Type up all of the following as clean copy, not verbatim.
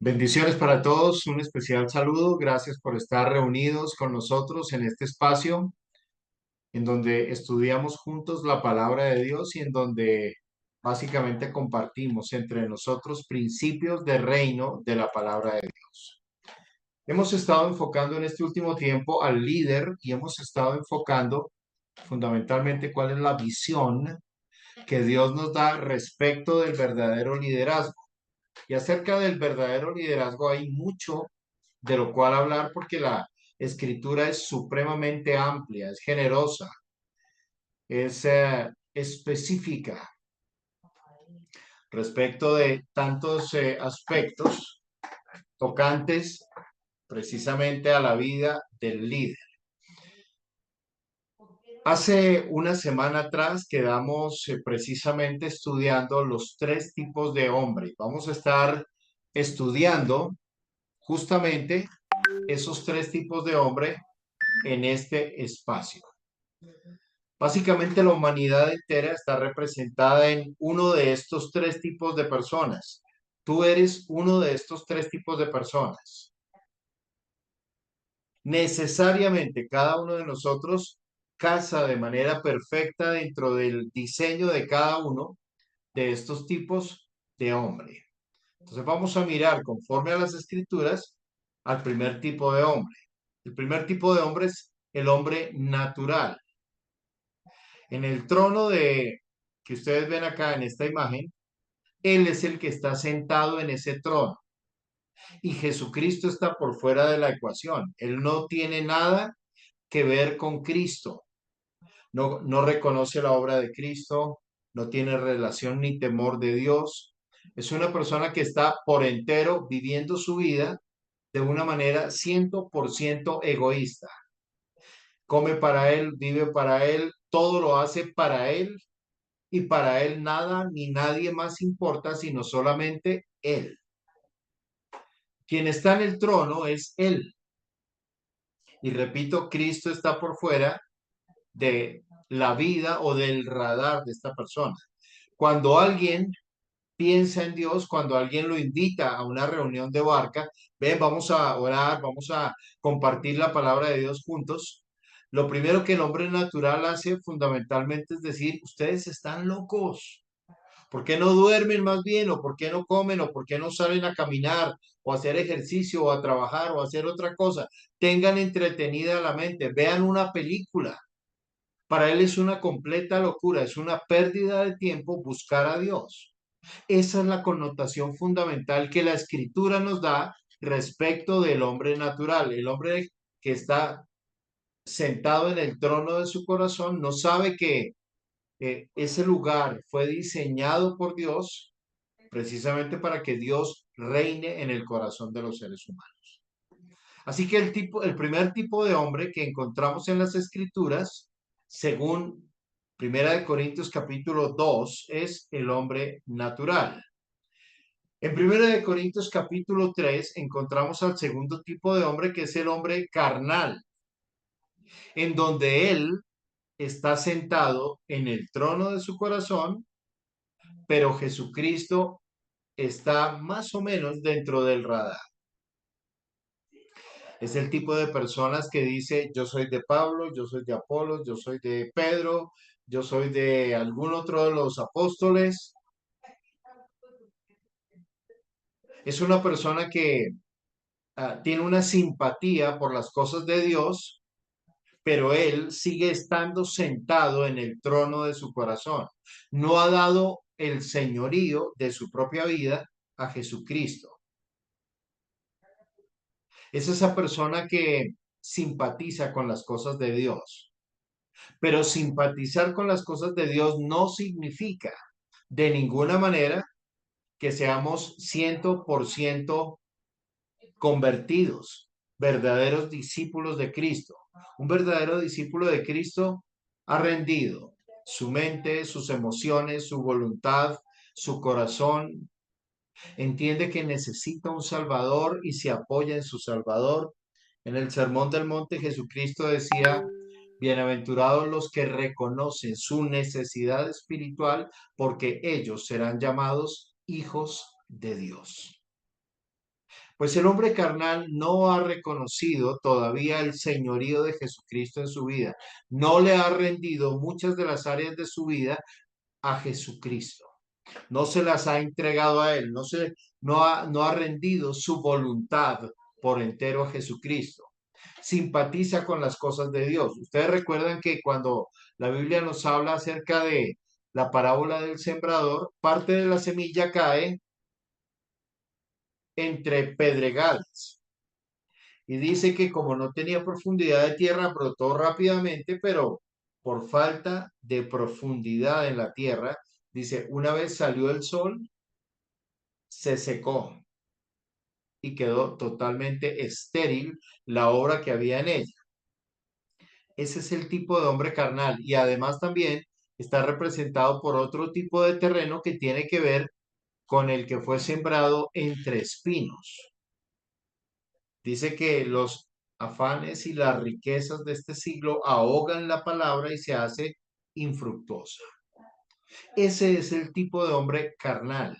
Bendiciones para todos, un especial saludo. Gracias por estar reunidos con nosotros en este espacio en donde estudiamos juntos la palabra de Dios y en donde básicamente compartimos entre nosotros principios de reino de la palabra de Dios. Hemos estado enfocando en este último tiempo al líder y hemos estado enfocando fundamentalmente cuál es la visión que Dios nos da respecto del verdadero liderazgo. Y acerca del verdadero liderazgo hay mucho de lo cual hablar porque la escritura es supremamente amplia, es generosa, es específica respecto de tantos aspectos tocantes precisamente a la vida del líder. Hace una semana atrás quedamos precisamente estudiando los tres tipos de hombre. Vamos a estar estudiando justamente esos tres tipos de hombre en este espacio. Básicamente la humanidad entera está representada en uno de estos tres tipos de personas. Tú eres uno de estos tres tipos de personas. Necesariamente cada uno de nosotros casa de manera perfecta dentro del diseño de cada uno de estos tipos de hombre. Entonces vamos a mirar conforme a las escrituras al primer tipo de hombre. El primer tipo de hombre es el hombre natural. En el trono de que ustedes ven acá en esta imagen, Él es el que está sentado en ese trono y Jesucristo está por fuera de la ecuación. Él no tiene nada que ver con Cristo. No reconoce la obra de Cristo, no tiene relación ni temor de Dios. Es una persona que está por entero viviendo su vida de una manera 100% egoísta. Come para él, vive para él, todo lo hace para él y para él nada ni nadie más importa sino solamente él. Quien está en el trono es él. Y repito, Cristo está por fuera de la vida o del radar de esta persona. Cuando alguien piensa en Dios, cuando alguien lo invita a una reunión de barca, ven, vamos a orar, vamos a compartir la palabra de Dios juntos. Lo primero que el hombre natural hace fundamentalmente es decir, ustedes están locos. ¿Por qué no duermen más bien? ¿O por qué no comen? ¿O por qué no salen a caminar? ¿O a hacer ejercicio? ¿O a trabajar? ¿O a hacer otra cosa? Tengan entretenida la mente, vean una película. Para él es una completa locura, es una pérdida de tiempo buscar a Dios. Esa es la connotación fundamental que la escritura nos da respecto del hombre natural. El hombre que está sentado en el trono de su corazón no sabe que ese lugar fue diseñado por Dios precisamente para que Dios reine en el corazón de los seres humanos. Así que el primer tipo de hombre que encontramos en las escrituras, según Primera de Corintios capítulo 2, es el hombre natural. En Primera de Corintios capítulo 3 encontramos al segundo tipo de hombre que es el hombre carnal, en donde él está sentado en el trono de su corazón, pero Jesucristo está más o menos dentro del radar. Es el tipo de personas que dice, yo soy de Pablo, yo soy de Apolos, yo soy de Pedro, yo soy de algún otro de los apóstoles. Es una persona que tiene una simpatía por las cosas de Dios, pero él sigue estando sentado en el trono de su corazón. No ha dado el señorío de su propia vida a Jesucristo. Es esa persona que simpatiza con las cosas de Dios. Pero simpatizar con las cosas de Dios no significa de ninguna manera que seamos 100% convertidos, verdaderos discípulos de Cristo. Un verdadero discípulo de Cristo ha rendido su mente, sus emociones, su voluntad, su corazón. Entiende que necesita un Salvador y se apoya en su Salvador. En el Sermón del Monte Jesucristo decía, bienaventurados los que reconocen su necesidad espiritual, porque ellos serán llamados hijos de Dios. Pues el hombre carnal no ha reconocido todavía el señorío de Jesucristo en su vida. No le ha rendido muchas de las áreas de su vida a Jesucristo. No se las ha entregado a Él. No ha rendido su voluntad por entero a Jesucristo. Simpatiza con las cosas de Dios. Ustedes recuerdan que cuando la Biblia nos habla acerca de la parábola del sembrador, parte de la semilla cae entre pedregales. Y dice que como no tenía profundidad de tierra, brotó rápidamente, pero por falta de profundidad en la tierra, dice, una vez salió el sol, se secó y quedó totalmente estéril la obra que había en ella. Ese es el tipo de hombre carnal y además también está representado por otro tipo de terreno que tiene que ver con el que fue sembrado entre espinos. Dice que los afanes y las riquezas de este siglo ahogan la palabra y se hace infructuosa. Ese es el tipo de hombre carnal,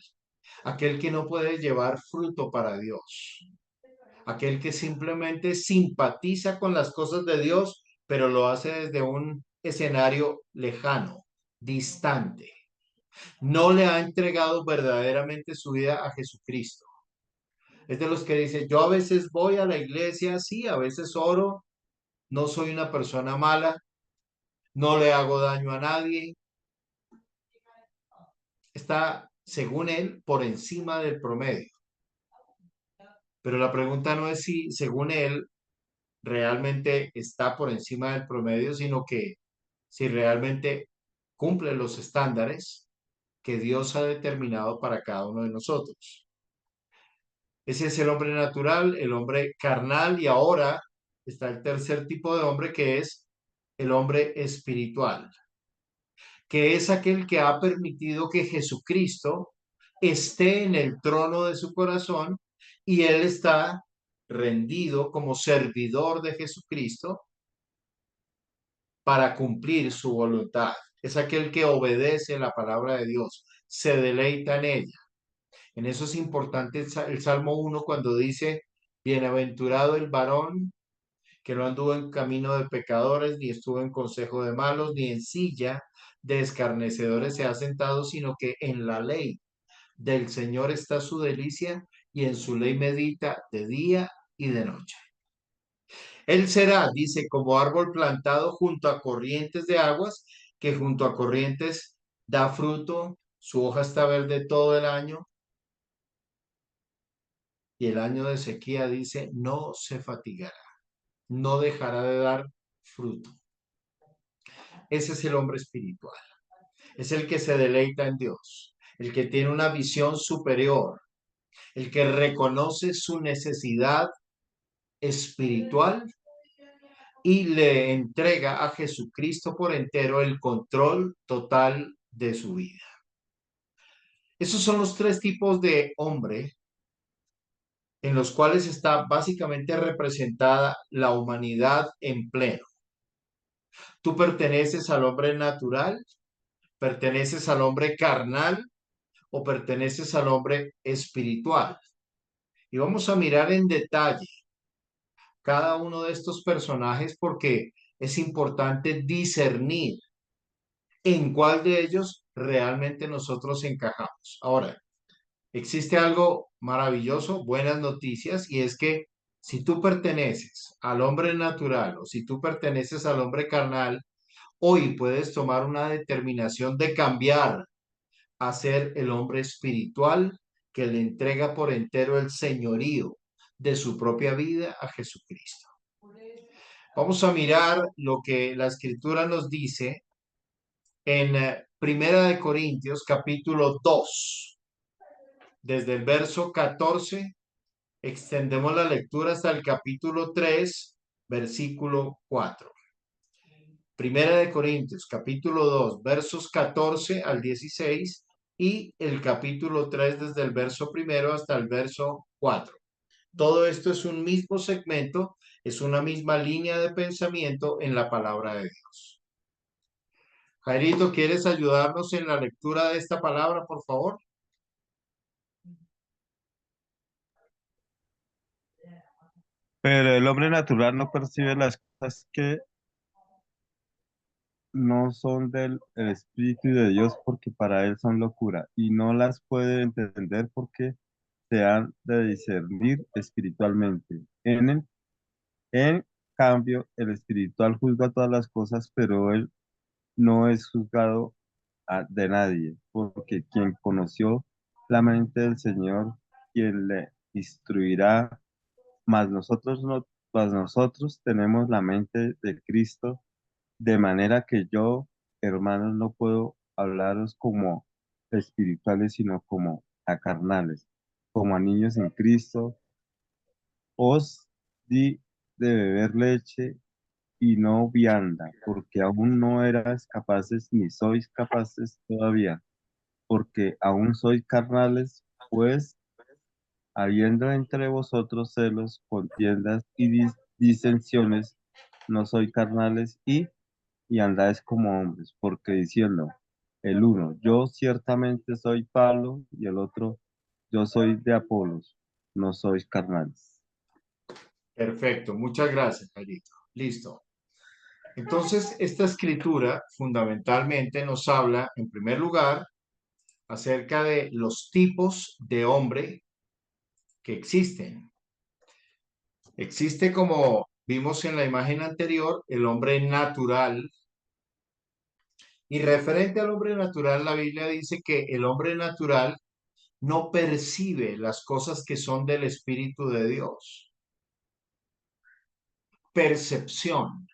aquel que no puede llevar fruto para Dios, aquel que simplemente simpatiza con las cosas de Dios, pero lo hace desde un escenario lejano, distante. No le ha entregado verdaderamente su vida a Jesucristo. Es de los que dice, yo a veces voy a la iglesia, sí, a veces oro, no soy una persona mala, no le hago daño a nadie. Está, según él, por encima del promedio. Pero la pregunta no es si, según él, realmente está por encima del promedio, sino que si realmente cumple los estándares que Dios ha determinado para cada uno de nosotros. Ese es el hombre natural, el hombre carnal, y ahora está el tercer tipo de hombre que es el hombre espiritual, que es aquel que ha permitido que Jesucristo esté en el trono de su corazón y él está rendido como servidor de Jesucristo para cumplir su voluntad. Es aquel que obedece la palabra de Dios, se deleita en ella. En eso es importante el Salmo 1 cuando dice, bienaventurado el varón que no anduvo en camino de pecadores, ni estuvo en consejo de malos, ni en silla de escarnecedores se ha sentado, sino que en la ley del Señor está su delicia y en su ley medita de día y de noche. Él será, dice, como árbol plantado junto a corrientes de aguas, que junto a corrientes da fruto, su hoja está verde todo el año, y el año de sequía, dice, no se fatigará, no dejará de dar fruto. Ese es el hombre espiritual. Es el que se deleita en Dios, el que tiene una visión superior, el que reconoce su necesidad espiritual y le entrega a Jesucristo por entero el control total de su vida. Esos son los tres tipos de hombre en los cuales está básicamente representada la humanidad en pleno. Tú perteneces al hombre natural, perteneces al hombre carnal o perteneces al hombre espiritual. Y vamos a mirar en detalle cada uno de estos personajes porque es importante discernir en cuál de ellos realmente nosotros encajamos. Ahora, existe algo maravilloso, buenas noticias, y es que si tú perteneces al hombre natural o si tú perteneces al hombre carnal, hoy puedes tomar una determinación de cambiar a ser el hombre espiritual que le entrega por entero el señorío de su propia vida a Jesucristo. Vamos a mirar lo que la escritura nos dice en Primera de Corintios capítulo 2, desde el verso 14, extendemos la lectura hasta el capítulo 3, versículo 4. Primera de Corintios capítulo 2, versos 14 al 16 y el capítulo 3 desde el verso primero hasta el verso 4. Todo esto es un mismo segmento, es una misma línea de pensamiento en la palabra de Dios. Jairito, ¿quieres ayudarnos en la lectura de esta palabra, por favor? Pero el hombre natural no percibe las cosas que no son del el Espíritu de Dios porque para él son locura y no las puede entender porque se han de discernir espiritualmente. En cambio, el espiritual juzga todas las cosas, pero él no es juzgado de nadie, porque quien conoció la mente del Señor, quien le instruirá, mas nosotros no, mas nosotros tenemos la mente de Cristo, de manera que yo, hermanos, no puedo hablaros como espirituales, sino como a carnales, como a niños en Cristo. Os di de beber leche y no vianda, porque aún no eras capaces ni sois capaces todavía, porque aún sois carnales, pues habiendo entre vosotros celos, contiendas y disensiones, no sois carnales y andáis como hombres, porque diciendo el uno, yo ciertamente soy Pablo, y el otro, yo soy de Apolos, no sois carnales. Perfecto, muchas gracias, Carito. Listo. Entonces, esta escritura fundamentalmente nos habla, en primer lugar, acerca de los tipos de hombre que existen. Existe, como vimos en la imagen anterior, el hombre natural. Y referente al hombre natural, la Biblia dice que el hombre natural no percibe las cosas que son del Espíritu de Dios. Percepción.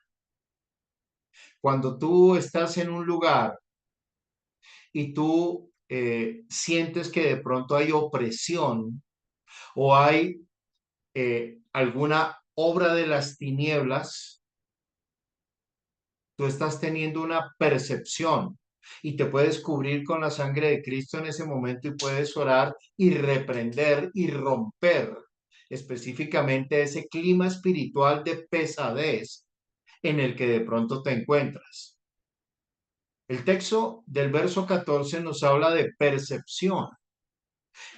Cuando tú estás en un lugar y tú sientes que de pronto hay opresión o hay alguna obra de las tinieblas, tú estás teniendo una percepción y te puedes cubrir con la sangre de Cristo en ese momento y puedes orar y reprender y romper específicamente ese clima espiritual de pesadez en el que de pronto te encuentras. El texto del verso 14 nos habla de percepción.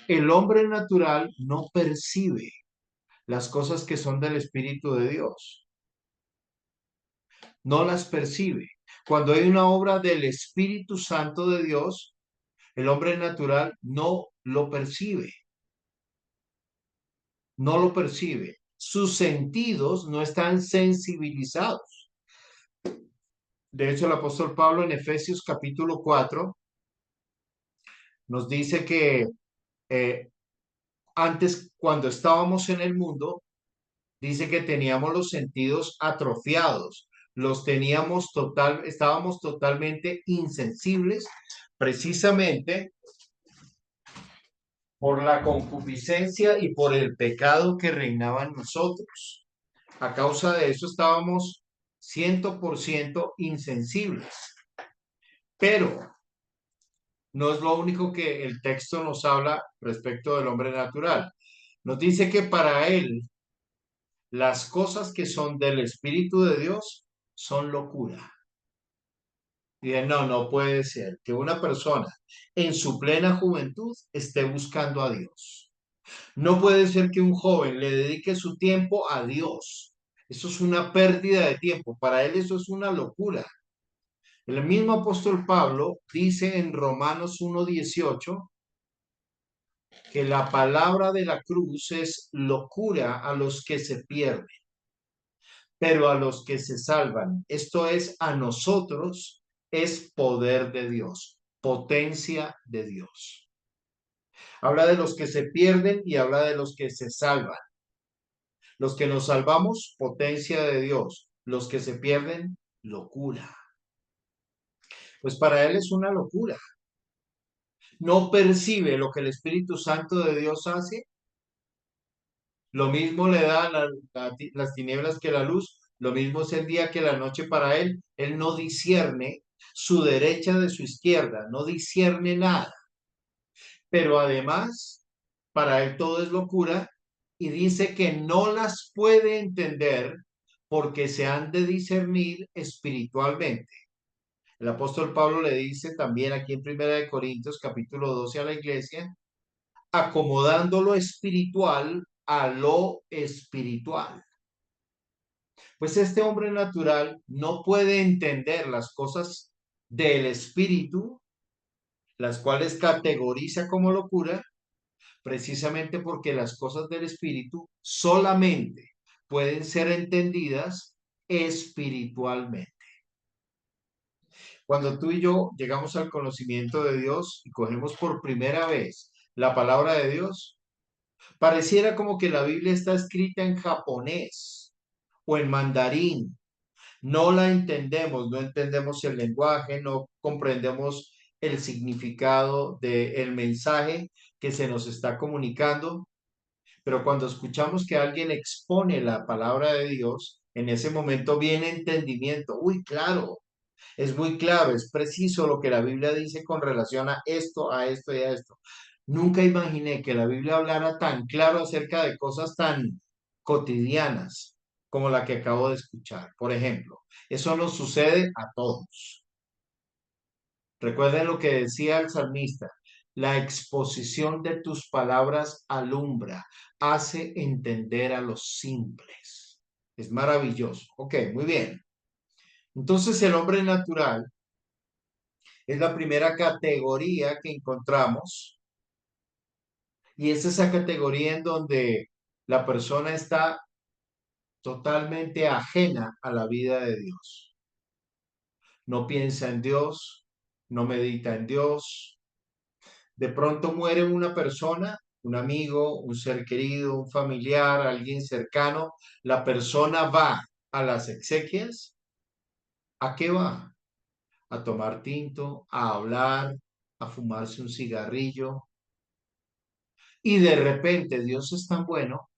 El hombre natural no percibe las cosas que son del Espíritu de Dios, no las percibe. Cuando hay una obra del Espíritu Santo de Dios, el hombre natural no lo percibe, no lo percibe. Sus sentidos no están sensibilizados. De hecho, el apóstol Pablo en Efesios capítulo 4 nos dice que eh, antes, cuando estábamos en el mundo, dice que teníamos los sentidos atrofiados, los teníamos estábamos totalmente insensibles, precisamente por la concupiscencia y por el pecado que reinaba en nosotros. A causa de eso estábamos 100% insensibles. Pero no es lo único que el texto nos habla respecto del hombre natural. Nos dice que para él las cosas que son del Espíritu de Dios son locura. Y no, no puede ser que una persona en su plena juventud esté buscando a Dios. No puede ser que un joven le dedique su tiempo a Dios. Eso es una pérdida de tiempo. Para él eso es una locura. El mismo apóstol Pablo dice en Romanos 1:18 que la palabra de la cruz es locura a los que se pierden, pero a los que se salvan, esto es a nosotros, es poder de Dios, potencia de Dios. Habla de los que se pierden y habla de los que se salvan. Los que nos salvamos, potencia de Dios. Los que se pierden, locura. Pues para él es una locura. No percibe lo que el Espíritu Santo de Dios hace. Lo mismo le da las tinieblas que la luz. Lo mismo es el día que la noche para él. Él no discierne su derecha de su izquierda. No discierne nada. Pero además, para él todo es locura y dice que no las puede entender porque se han de discernir espiritualmente. El apóstol Pablo le dice también aquí en Primera de Corintios capítulo 12 a la iglesia, acomodando lo espiritual a lo espiritual. Pues este hombre natural no puede entender las cosas del espíritu, las cuales categoriza como locura, precisamente porque las cosas del espíritu solamente pueden ser entendidas espiritualmente. Cuando tú y yo llegamos al conocimiento de Dios y cogemos por primera vez la palabra de Dios, pareciera como que la Biblia está escrita en japonés o en mandarín. No la entendemos, no entendemos el lenguaje, no comprendemos el significado del mensaje que se nos está comunicando, pero cuando escuchamos que alguien expone la palabra de Dios, en ese momento viene entendimiento. Uy, claro, es muy claro, es preciso lo que la Biblia dice con relación a esto y a esto. Nunca imaginé que la Biblia hablara tan claro acerca de cosas tan cotidianas como la que acabo de escuchar. Por ejemplo, eso nos sucede a todos. Recuerden lo que decía el salmista. La exposición de tus palabras alumbra, hace entender a los simples. Es maravilloso. Ok, muy bien. Entonces el hombre natural es la primera categoría que encontramos y es esa categoría en donde la persona está totalmente ajena a la vida de Dios. No piensa en Dios, no medita en Dios. De pronto muere una persona, un amigo, un ser querido, un familiar, alguien cercano. La persona va a las exequias. ¿A qué va? A tomar tinto, a hablar, a fumarse un cigarrillo. Y de repente Dios es tan bueno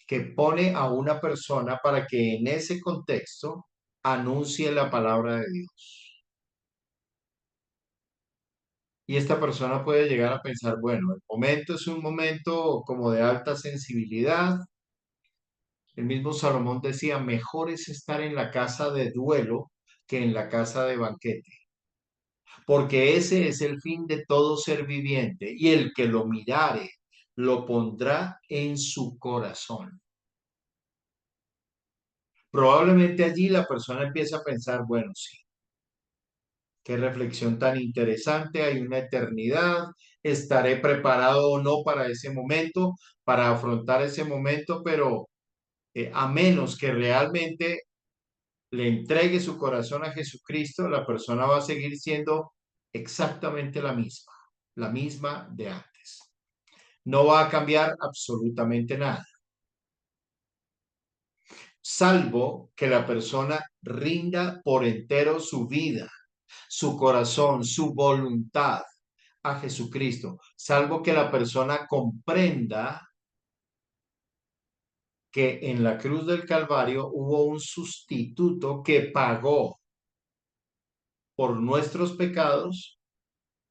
que pone a una persona para que en ese contexto anuncie la palabra de Dios. Y esta persona puede llegar a pensar, bueno, el momento es un momento como de alta sensibilidad. El mismo Salomón decía, mejor es estar en la casa de duelo que en la casa de banquete, porque ese es el fin de todo ser viviente, y el que lo mirare lo pondrá en su corazón. Probablemente allí la persona empieza a pensar, bueno, sí, qué reflexión tan interesante, hay una eternidad, estaré preparado o no para ese momento, para afrontar ese momento, pero a menos que realmente le entregue su corazón a Jesucristo, la persona va a seguir siendo exactamente la misma de antes. No va a cambiar absolutamente nada, salvo que la persona rinda por entero su vida, su corazón, su voluntad a Jesucristo, salvo que la persona comprenda que en la cruz del Calvario hubo un sustituto que pagó por nuestros pecados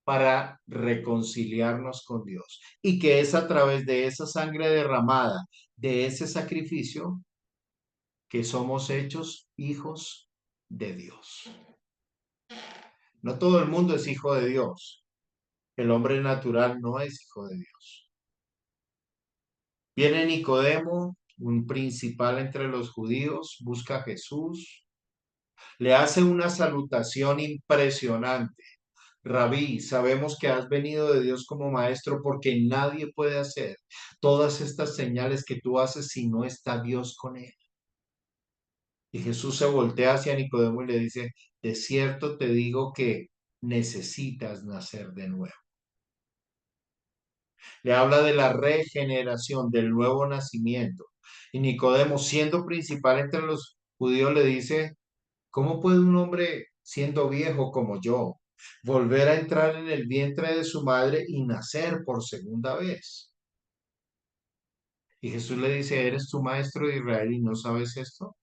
para reconciliarnos con Dios y que es a través de esa sangre derramada, de ese sacrificio, que somos hechos hijos de Dios. No todo el mundo es hijo de Dios. El hombre natural no es hijo de Dios. Viene Nicodemo, un principal entre los judíos, busca a Jesús, le hace una salutación impresionante. Rabí, sabemos que has venido de Dios como maestro porque nadie puede hacer todas estas señales que tú haces si no está Dios con él. Y Jesús se voltea hacia Nicodemo y le dice, de cierto te digo que necesitas nacer de nuevo. Le habla de la regeneración, del nuevo nacimiento. Y Nicodemo, siendo principal entre los judíos, le dice, ¿cómo puede un hombre, siendo viejo como yo, volver a entrar en el vientre de su madre y nacer por segunda vez? Y Jesús le dice, ¿eres tu maestro de Israel y no sabes esto?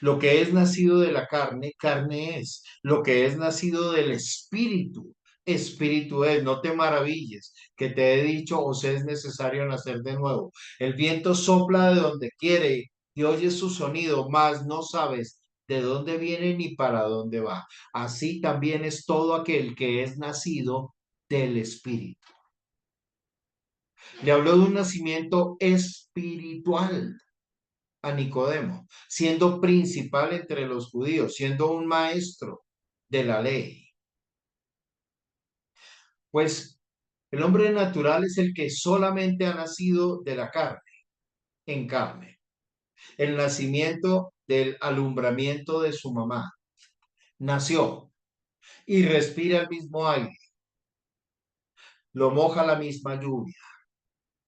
Lo que es nacido de la carne, carne es. Lo que es nacido del espíritu, espíritu es. No te maravilles que te he dicho, os es necesario nacer de nuevo. El viento sopla de donde quiere y oyes su sonido, mas no sabes de dónde viene ni para dónde va. Así también es todo aquel que es nacido del espíritu. Le habló de un nacimiento espiritual. a Nicodemo, siendo principal entre los judíos, siendo un maestro de la ley. Pues el hombre natural es el que solamente ha nacido de la carne, en carne. El nacimiento del alumbramiento de su mamá. Nació y respira el mismo aire, lo moja la misma lluvia,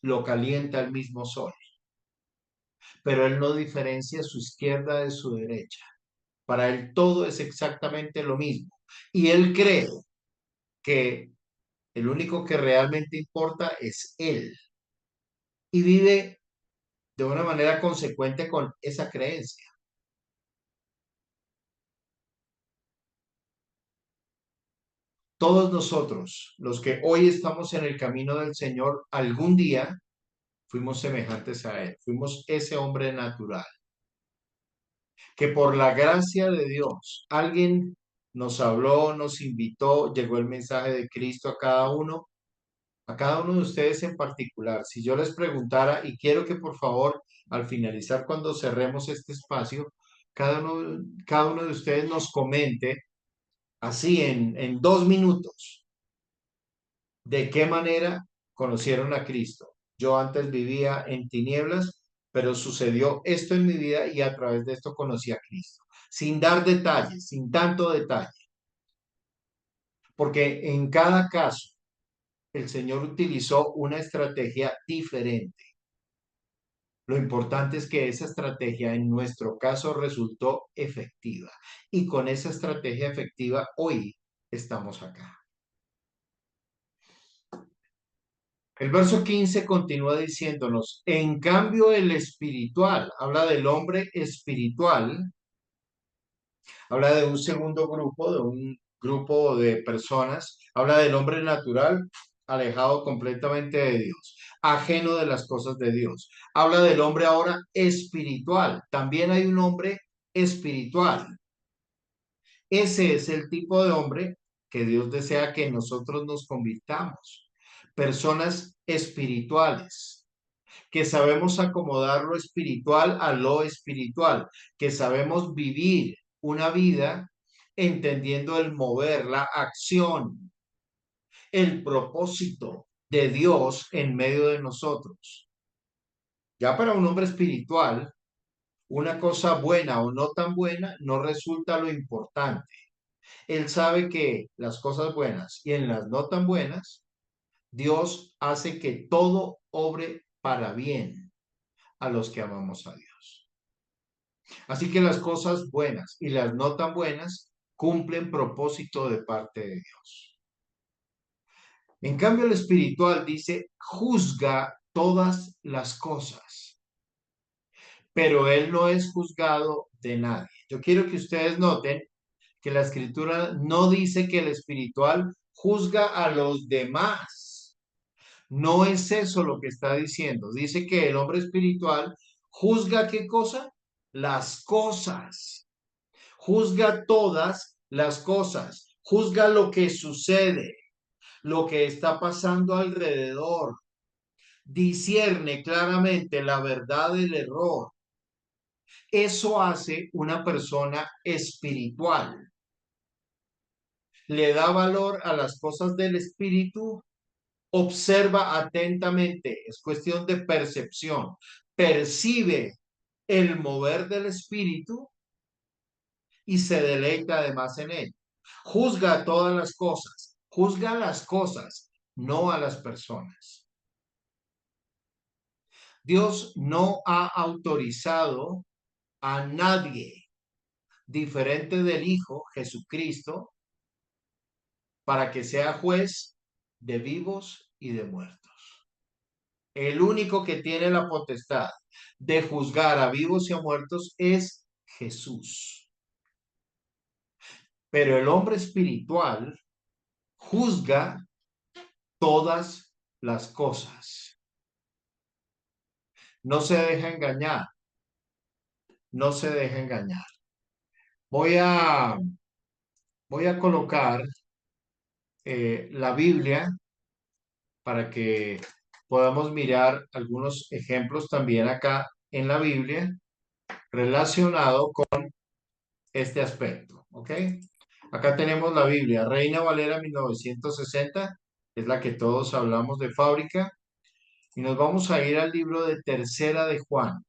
lo calienta el mismo sol, pero él no diferencia su izquierda de su derecha. Para él todo es exactamente lo mismo. Y él cree que el único que realmente importa es él. Y vive de una manera consecuente con esa creencia. Todos nosotros, los que hoy estamos en el camino del Señor, algún día fuimos semejantes a Él. Fuimos ese hombre natural. Que por la gracia de Dios, alguien nos habló, nos invitó, llegó el mensaje de Cristo a cada uno de ustedes en particular. Si yo les preguntara, y quiero que por favor, al finalizar, cuando cerremos este espacio, cada uno de ustedes nos comente así en 2 minutos, de qué manera conocieron a Cristo. Yo antes vivía en tinieblas, pero sucedió esto en mi vida y a través de esto conocí a Cristo. Sin dar detalles, sin tanto detalle, porque en cada caso el Señor utilizó una estrategia diferente. Lo importante es que esa estrategia en nuestro caso resultó efectiva y con esa estrategia efectiva hoy estamos acá. El verso 15 continúa diciéndonos, en cambio el espiritual, habla del hombre espiritual, habla de un segundo grupo, de un grupo de personas, habla del hombre natural alejado completamente de Dios, ajeno de las cosas de Dios. Habla del hombre ahora espiritual, también hay un hombre espiritual. Ese es el tipo de hombre que Dios desea que nosotros nos convirtamos. Personas espirituales, que sabemos acomodar lo espiritual a lo espiritual, que sabemos vivir una vida entendiendo el mover, la acción, el propósito de Dios en medio de nosotros. Ya para un hombre espiritual, una cosa buena o no tan buena no resulta lo importante. Él sabe que las cosas buenas y en las no tan buenas, Dios hace que todo obre para bien a los que amamos a Dios. Así que las cosas buenas y las no tan buenas cumplen propósito de parte de Dios. En cambio, el espiritual dice, juzga todas las cosas, pero él no es juzgado de nadie. Yo quiero que ustedes noten que la escritura no dice que el espiritual juzga a los demás. No es eso lo que está diciendo. Dice que el hombre espiritual juzga ¿qué cosa? Las cosas. Juzga todas las cosas. Juzga lo que sucede, lo que está pasando alrededor. Discierne claramente la verdad del error. Eso hace una persona espiritual. Le da valor a las cosas del espíritu, observa atentamente, es cuestión de percepción, percibe el mover del espíritu y se deleita además en él. Juzga todas las cosas, no a las personas. Dios no ha autorizado a nadie diferente del Hijo Jesucristo para que sea juez de vivos y de muertos. El único que tiene la potestad de juzgar a vivos y a muertos es Jesús. Pero el hombre espiritual juzga todas las cosas. No se deja engañar. No se deja engañar. Voy a, voy a colocar la Biblia para que podamos mirar algunos ejemplos también acá en la Biblia. relacionado con este aspecto, ¿ok? Acá tenemos la Biblia, Reina Valera 1960, es la que todos hablamos de fábrica, y nos vamos a ir al libro de Tercera de Juan.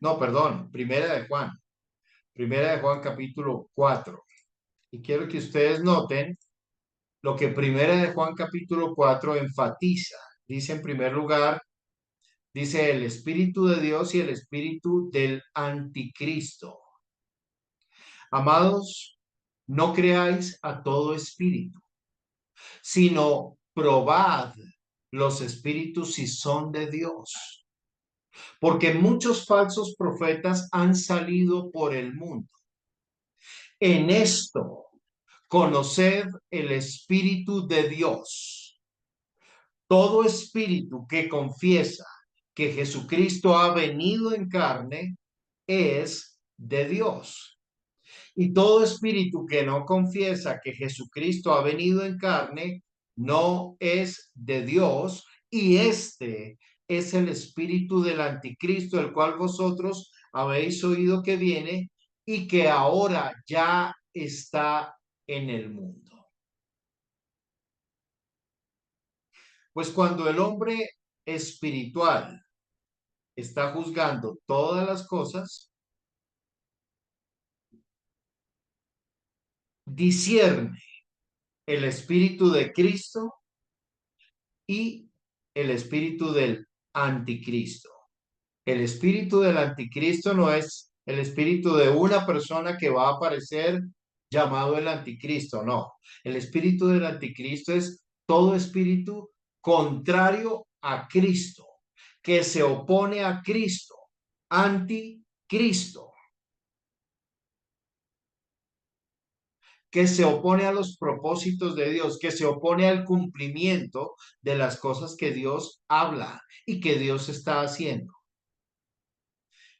No, perdón, Primera de Juan capítulo 4. Y quiero que ustedes noten lo que Primera de Juan capítulo 4 enfatiza. Dice en primer lugar, dice el Espíritu de Dios y el Espíritu del Anticristo. Amados, no creáis a todo espíritu, sino probad los espíritus si son de Dios, porque muchos falsos profetas han salido por el mundo. En esto, conoced el Espíritu de Dios. Todo espíritu que confiesa que Jesucristo ha venido en carne es de Dios. Y todo espíritu que no confiesa que Jesucristo ha venido en carne no es de Dios. Y este es el espíritu del anticristo, el cual vosotros habéis oído que viene y que ahora ya está en el mundo. Pues cuando el hombre espiritual está juzgando todas las cosas, discierne el espíritu de Cristo y el espíritu del anticristo. El espíritu del anticristo no es el espíritu de una persona que va a aparecer llamado el anticristo, no. El espíritu del anticristo es todo espíritu contrario a Cristo, que se opone a Cristo, anticristo, que se opone a los propósitos de Dios, que se opone al cumplimiento de las cosas que Dios habla y que Dios está haciendo.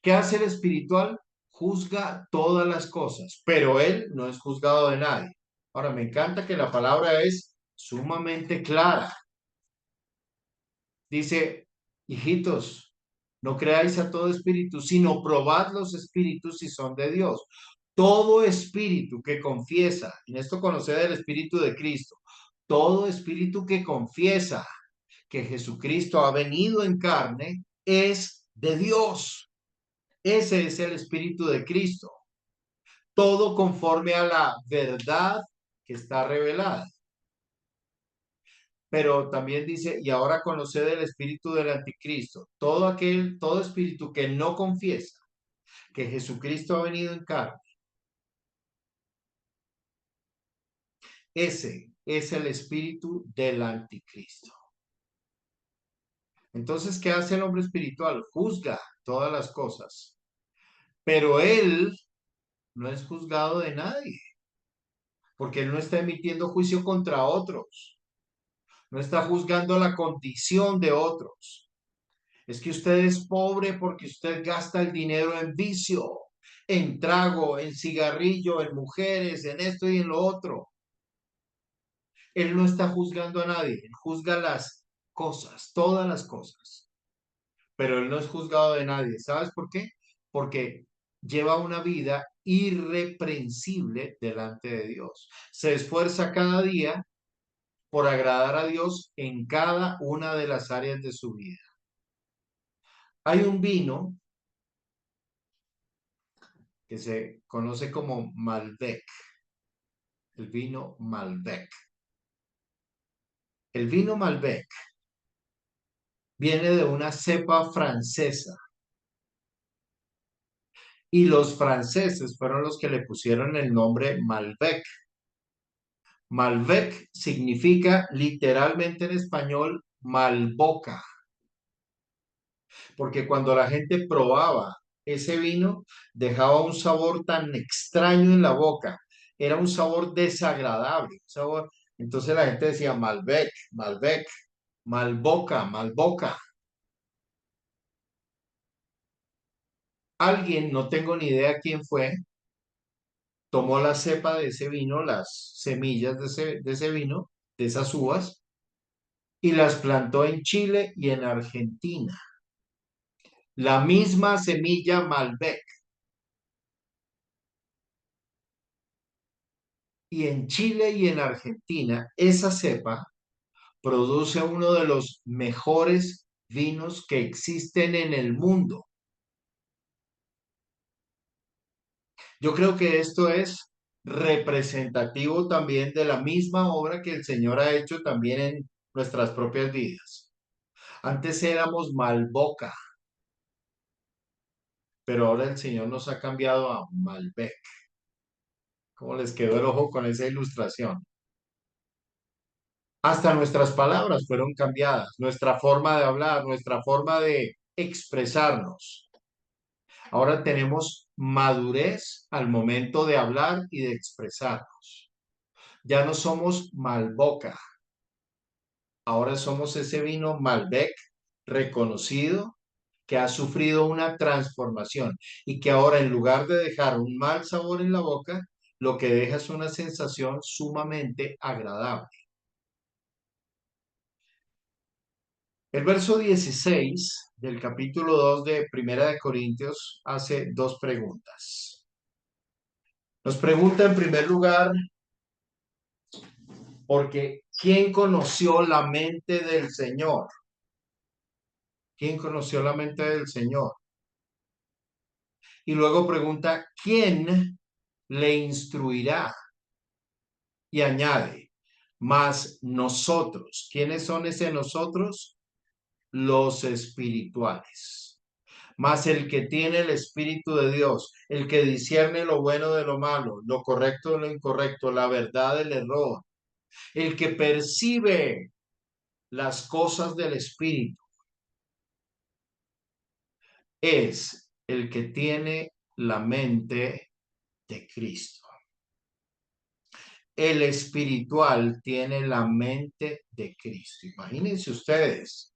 ¿Qué hace el espiritual? Juzga todas las cosas, pero él no es juzgado de nadie. Ahora, me encanta que la palabra es sumamente clara. Dice, hijitos, no creáis a todo espíritu, sino probad los espíritus si son de Dios. Todo espíritu que confiesa, en esto conocer el espíritu de Cristo, todo espíritu que confiesa que Jesucristo ha venido en carne es de Dios. Ese es el espíritu de Cristo. Todo conforme a la verdad que está revelada. Pero también dice, y ahora conoced el espíritu del anticristo, todo espíritu que no confiesa que Jesucristo ha venido en carne, ese es el espíritu del anticristo. Entonces, ¿qué hace el hombre espiritual? Juzga todas las cosas, pero él no es juzgado de nadie, porque él no está emitiendo juicio contra otros, no está juzgando la condición de otros. Es que usted es pobre porque usted gasta el dinero en vicio, en trago, en cigarrillo, en mujeres, en esto y en lo otro. Él no está juzgando a nadie, él juzga las cosas, todas las cosas, pero él no es juzgado de nadie. ¿Sabes por qué? Porque lleva una vida irreprensible delante de Dios. Se esfuerza cada día por agradar a Dios en cada una de las áreas de su vida. Hay un vino que se conoce como Malbec, el vino Malbec. El vino Malbec viene de una cepa francesa y los franceses fueron los que le pusieron el nombre Malbec. Malbec significa literalmente en español malboca, porque cuando la gente probaba ese vino, dejaba un sabor tan extraño en la boca, era un sabor desagradable, entonces la gente decía Malbec, Malbec, Malboca, Malboca. Alguien, no tengo ni idea quién fue, tomó la cepa de ese vino, las semillas de ese vino, de esas uvas, y las plantó en Chile y en Argentina. La misma semilla Malbec. Y en Chile y en Argentina, esa cepa produce uno de los mejores vinos que existen en el mundo. Yo creo que esto es representativo también de la misma obra que el Señor ha hecho también en nuestras propias vidas. Antes éramos Malboca, pero ahora el Señor nos ha cambiado a Malbec. ¿Cómo les quedó el ojo con esa ilustración? Hasta nuestras palabras fueron cambiadas, nuestra forma de hablar, nuestra forma de expresarnos. Ahora tenemos madurez al momento de hablar y de expresarnos. Ya no somos Malboca, ahora somos ese vino Malbec reconocido que ha sufrido una transformación y que ahora en lugar de dejar un mal sabor en la boca, lo que deja es una sensación sumamente agradable. El verso 16 del capítulo 2 de Primera de Corintios hace dos preguntas. Nos pregunta en primer lugar, porque ¿quién conoció la mente del Señor? ¿Quién conoció la mente del Señor? Y luego pregunta, ¿quién le instruirá? Y añade, mas nosotros, ¿quiénes son ese nosotros? Los espirituales. Mas el que tiene el Espíritu de Dios, el que discierne lo bueno de lo malo, lo correcto de lo incorrecto, la verdad del error, el que percibe las cosas del Espíritu, es el que tiene la mente de Cristo. El espiritual tiene la mente de Cristo. Imagínense ustedes,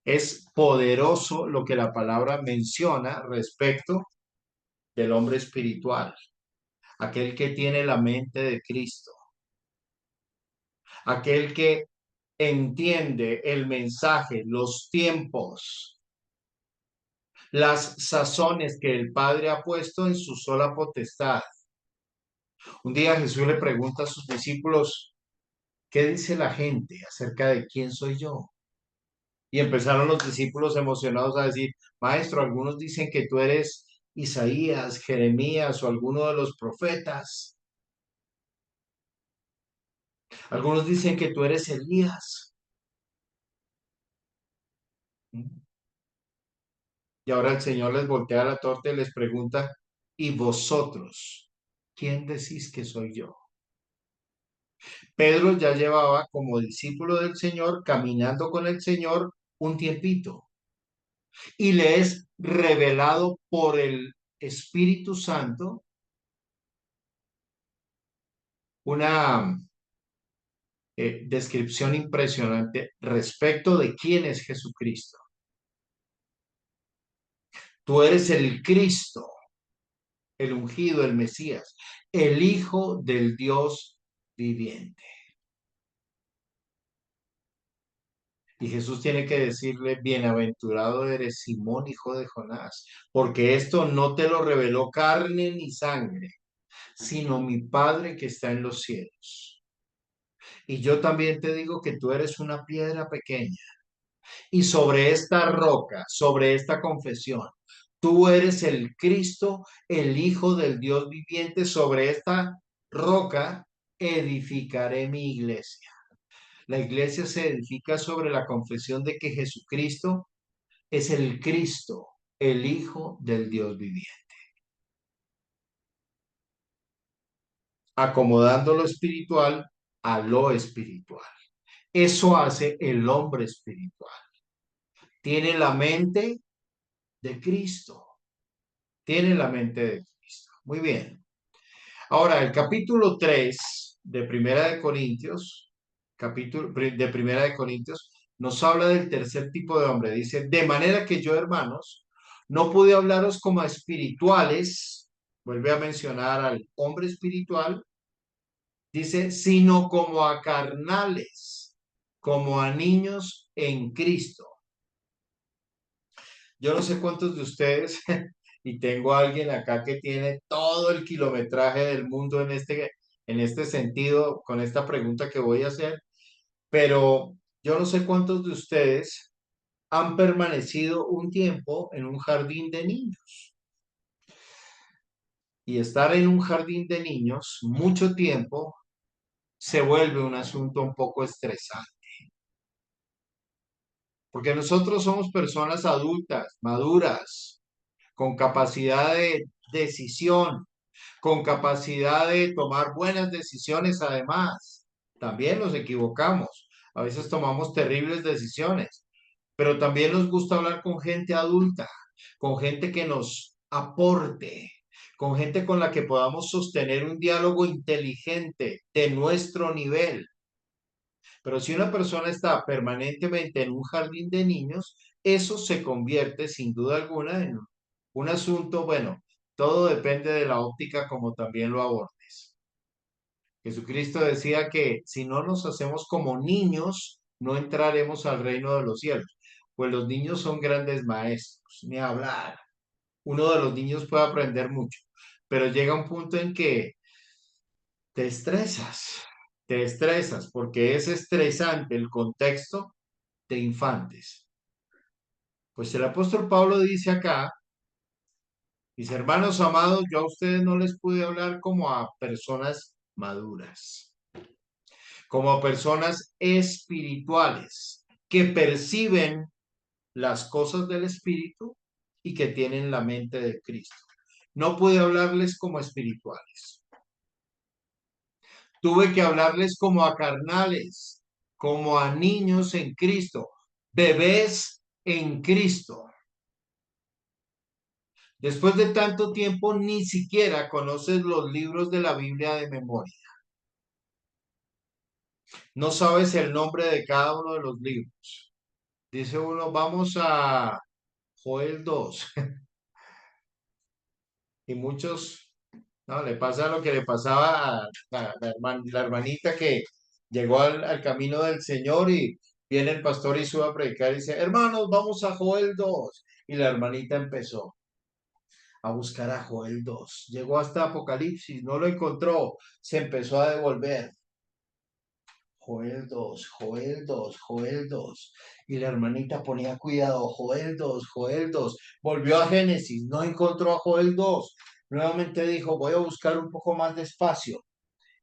es poderoso lo que la palabra menciona respecto del hombre espiritual, aquel que tiene la mente de Cristo, aquel que entiende el mensaje, los tiempos, las sazones que el Padre ha puesto en su sola potestad. Un día Jesús le pregunta a sus discípulos, ¿qué dice la gente acerca de quién soy yo? Y empezaron los discípulos emocionados a decir, Maestro, algunos dicen que tú eres Isaías, Jeremías o alguno de los profetas. Algunos dicen que tú eres Elías. Y ahora el Señor les voltea la torta y les pregunta, ¿y vosotros? ¿Quién decís que soy yo? Pedro ya llevaba como discípulo del Señor, caminando con el Señor un tiempito. Y le es revelado por el Espíritu Santo una descripción impresionante respecto de quién es Jesucristo. Tú eres el Cristo, el ungido, el Mesías, el Hijo del Dios viviente. Y Jesús tiene que decirle, bienaventurado eres Simón, hijo de Jonás, porque esto no te lo reveló carne ni sangre, sino mi Padre que está en los cielos. Y yo también te digo que tú eres una piedra pequeña, y sobre esta roca, sobre esta confesión, tú eres el Cristo, el Hijo del Dios viviente, sobre esta roca edificaré mi iglesia. La iglesia se edifica sobre la confesión de que Jesucristo es el Cristo, el Hijo del Dios viviente. Acomodando lo espiritual a lo espiritual. Eso hace el hombre espiritual. Tiene la mente de Cristo. Tiene la mente de Cristo. Muy bien. Ahora, el capítulo 3 de Primera de Corintios, Primera de Corintios, nos habla del tercer tipo de hombre. Dice, de manera que yo, hermanos, no pude hablaros como a espirituales, vuelve a mencionar al hombre espiritual, dice, sino como a carnales, como a niños en Cristo. Yo no sé cuántos de ustedes, y tengo a alguien acá que tiene todo el kilometraje del mundo en este sentido, con esta pregunta que voy a hacer, pero yo no sé cuántos de ustedes han permanecido un tiempo en un jardín de niños. Y estar en un jardín de niños mucho tiempo se vuelve un asunto un poco estresante, porque nosotros somos personas adultas, maduras, con capacidad de decisión, con capacidad de tomar buenas decisiones además. También nos equivocamos, a veces tomamos terribles decisiones, pero también nos gusta hablar con gente adulta, con gente que nos aporte, con gente con la que podamos sostener un diálogo inteligente de nuestro nivel. Pero si una persona está permanentemente en un jardín de niños, eso se convierte sin duda alguna en un asunto, bueno, todo depende de la óptica como también lo abordes. Jesucristo decía que si no nos hacemos como niños, no entraremos al reino de los cielos. Pues los niños son grandes maestros, ni hablar. Uno de los niños puede aprender mucho, pero llega un punto en que te estresas, te estresas, porque es estresante el contexto de infantes. Pues el apóstol Pablo dice acá, mis hermanos amados, yo a ustedes no les pude hablar como a personas maduras, como a personas espirituales, que perciben las cosas del Espíritu y que tienen la mente de Cristo. No pude hablarles como espirituales. Tuve que hablarles como a carnales, como a niños en Cristo, bebés en Cristo. Después de tanto tiempo, ni siquiera conoces los libros de la Biblia de memoria. No sabes el nombre de cada uno de los libros. Dice uno, vamos a Joel 2. Y muchos, no, le pasa lo que le pasaba a la hermanita que llegó al camino del Señor y viene el pastor y sube a predicar y dice, hermanos, vamos a Joel 2. Y la hermanita empezó a buscar a Joel 2. Llegó hasta Apocalipsis, no lo encontró, se empezó a devolver. Joel 2, Joel 2, Joel 2. Y la hermanita ponía cuidado, Joel 2, Joel 2. Volvió a Génesis, no encontró a Joel 2. Nuevamente dijo, voy a buscar un poco más despacio.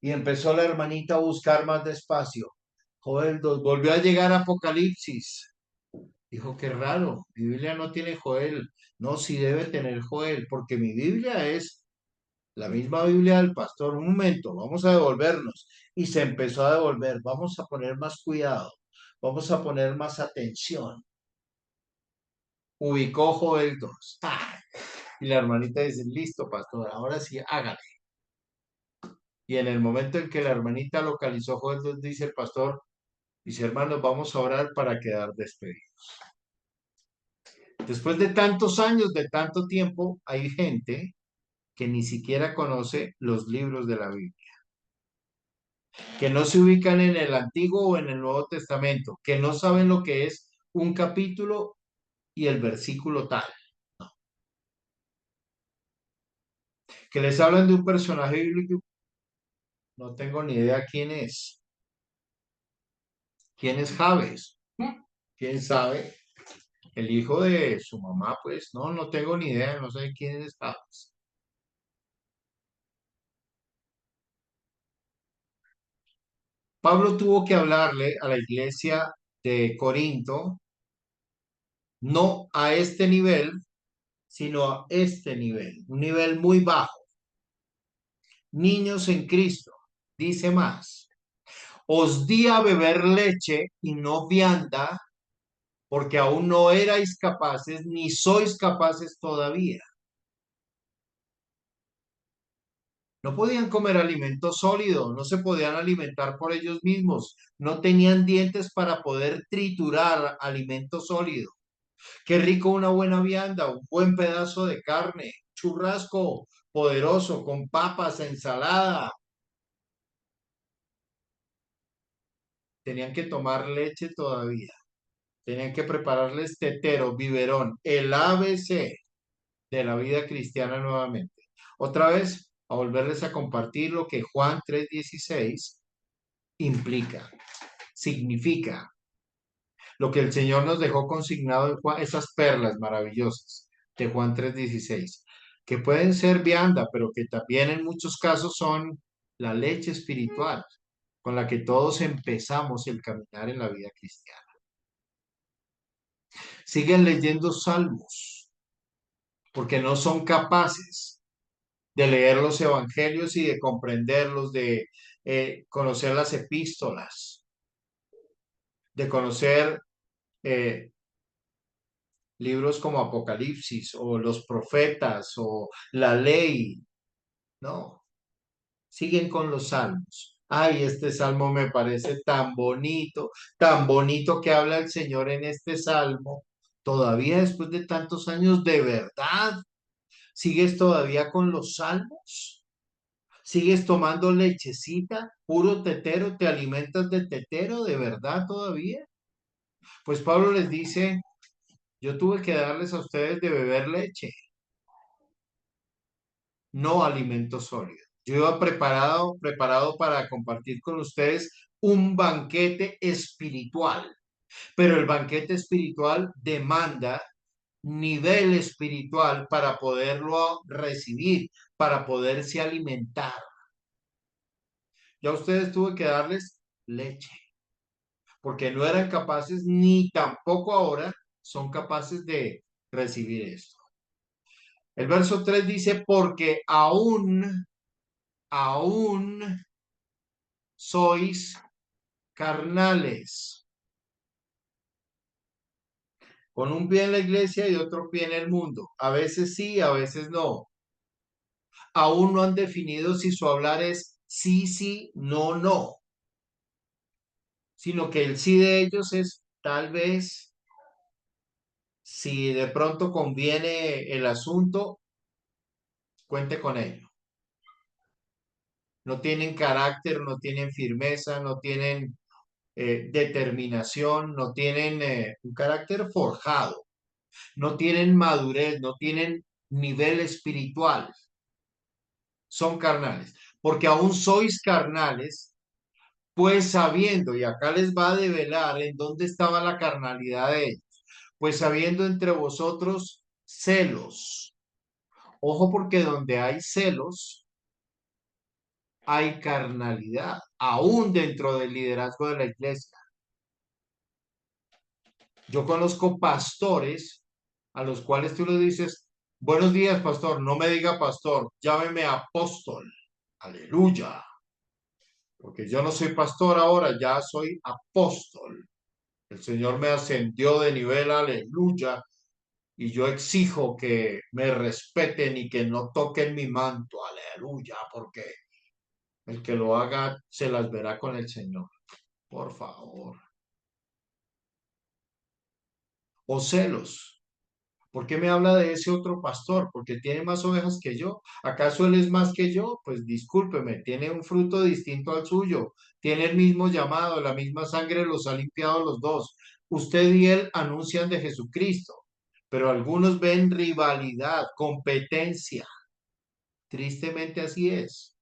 Y empezó la hermanita a buscar más despacio. Joel 2, volvió a llegar a Apocalipsis. Dijo, qué raro, mi Biblia no tiene Joel. No, sí debe tener Joel, porque mi Biblia es la misma Biblia del pastor. Un momento, vamos a devolvernos. Y se empezó a devolver. Vamos a poner más cuidado. Vamos a poner más atención. Ubicó Joel 2. ¡Ah! Y la hermanita dice, listo, pastor, ahora sí, hágale. Y en el momento en que la hermanita localizó Joel 2, dice el pastor, dice, hermanos, vamos a orar para quedar despedidos. Después de tantos años, de tanto tiempo, hay gente que ni siquiera conoce los libros de la Biblia, que no se ubican en el Antiguo o en el Nuevo Testamento, que no saben lo que es un capítulo y el versículo tal, que les hablan de un personaje bíblico, no tengo ni idea quién es. ¿Quién es Jabes? ¿Quién sabe? El hijo de su mamá, pues no, no tengo ni idea, no sé quién es Jabes. Pablo tuvo que hablarle a la iglesia de Corinto, no a este nivel, sino a este nivel, un nivel muy bajo. Niños en Cristo, dice más, os di a beber leche y no vianda, porque aún no erais capaces, ni sois capaces todavía. No podían comer alimento sólido, no se podían alimentar por ellos mismos, no tenían dientes para poder triturar alimento sólido. Qué rico una buena vianda, un buen pedazo de carne, churrasco poderoso con papas, ensalada. Tenían que tomar leche todavía. Tenían que prepararles tetero, biberón, el ABC de la vida cristiana nuevamente. Otra vez, a volverles a compartir lo que Juan 3:16 implica, significa, lo que el Señor nos dejó consignado en Juan, esas perlas maravillosas de Juan 3:16, que pueden ser vianda, pero que también en muchos casos son la leche espiritual con la que todos empezamos el caminar en la vida cristiana. Siguen leyendo salmos porque no son capaces de leer los evangelios y de comprenderlos, de conocer las epístolas, de conocer eh, libros como Apocalipsis o los profetas o la ley. No, siguen con los salmos. Ay, este salmo me parece tan bonito que habla el Señor en este salmo. Todavía después de tantos años, ¿de verdad sigues todavía con los salmos? ¿Sigues tomando lechecita, puro tetero? ¿Te alimentas de tetero de verdad todavía? Pues Pablo les dice, yo tuve que darles a ustedes de beber leche, no alimento sólido. Yo iba preparado para compartir con ustedes un banquete espiritual, pero el banquete espiritual demanda nivel espiritual para poderlo recibir, para poderse alimentar. Ya ustedes tuve que darles leche, porque no eran capaces ni tampoco ahora son capaces de recibir esto. El verso 3 dice, porque aún sois carnales, con un pie en la iglesia y otro pie en el mundo. A veces sí, a veces no. Aún no han definido si su hablar es sí, sí, no, no, sino que el sí de ellos es tal vez, si de pronto conviene el asunto, cuente con ello. No tienen carácter, no tienen firmeza, no tienen determinación, no tienen un carácter forjado, no tienen madurez, no tienen nivel espiritual, son carnales, porque aún sois carnales, pues sabiendo, y acá les va a develar en dónde estaba la carnalidad de ellos, pues sabiendo entre vosotros celos. Ojo, porque donde hay celos, hay carnalidad, aún dentro del liderazgo de la iglesia. Yo conozco pastores a los cuales tú le dices, buenos días, pastor, no me diga pastor, llámeme apóstol. Aleluya. Porque yo no soy pastor ahora, ya soy apóstol. El Señor me ascendió de nivel, aleluya. Y yo exijo que me respeten y que no toquen mi manto, aleluya, porque el que lo haga se las verá con el Señor. Por favor. O celos. ¿Por qué me habla de ese otro pastor? ¿Porque tiene más ovejas que yo? ¿Acaso él es más que yo? Pues discúlpeme, tiene un fruto distinto al suyo, tiene el mismo llamado, la misma sangre los ha limpiado los dos. Usted y él anuncian de Jesucristo, pero algunos ven rivalidad, competencia. Tristemente así es.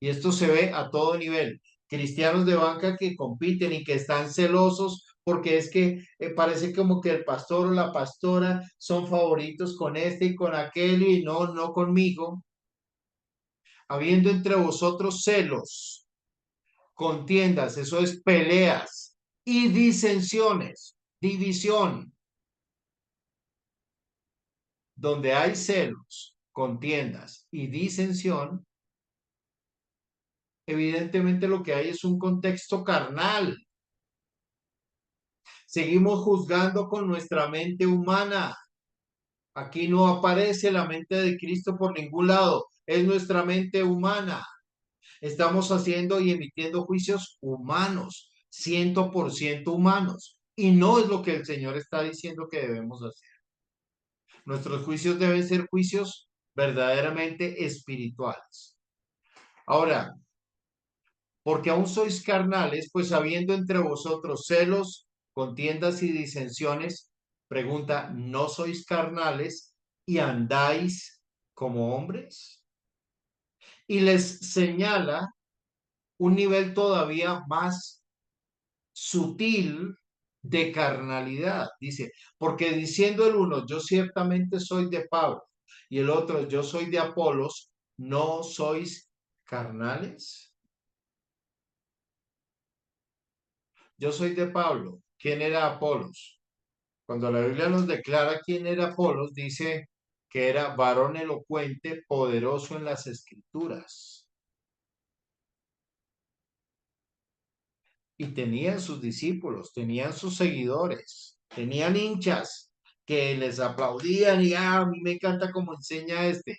Y esto se ve a todo nivel. Cristianos de banca que compiten y que están celosos porque es que parece como que el pastor o la pastora son favoritos con este y con aquel y no, no conmigo. Habiendo entre vosotros celos, contiendas, eso es peleas y disensiones, división. Donde hay celos, contiendas y disensión, evidentemente lo que hay es un contexto carnal. Seguimos juzgando con nuestra mente humana. Aquí no aparece la mente de Cristo por ningún lado. Es nuestra mente humana. Estamos haciendo y emitiendo juicios humanos, 100% humanos. Y no es lo que el Señor está diciendo que debemos hacer. Nuestros juicios deben ser juicios verdaderamente espirituales. Ahora, porque aún sois carnales, pues habiendo entre vosotros celos contiendas y disensiones, pregunta, ¿no sois carnales y andáis como hombres? Y les señala un nivel todavía más sutil de carnalidad. Dice, porque diciendo el uno, yo ciertamente soy de Pablo, y el otro, yo soy de Apolos, ¿no sois carnales? Yo soy de Pablo. ¿Quién era Apolos? Cuando la Biblia nos declara quién era Apolos, dice que era varón elocuente, poderoso en las escrituras. Y tenían sus discípulos, tenían sus seguidores, tenían hinchas que les aplaudían y a mí me encanta cómo enseña este.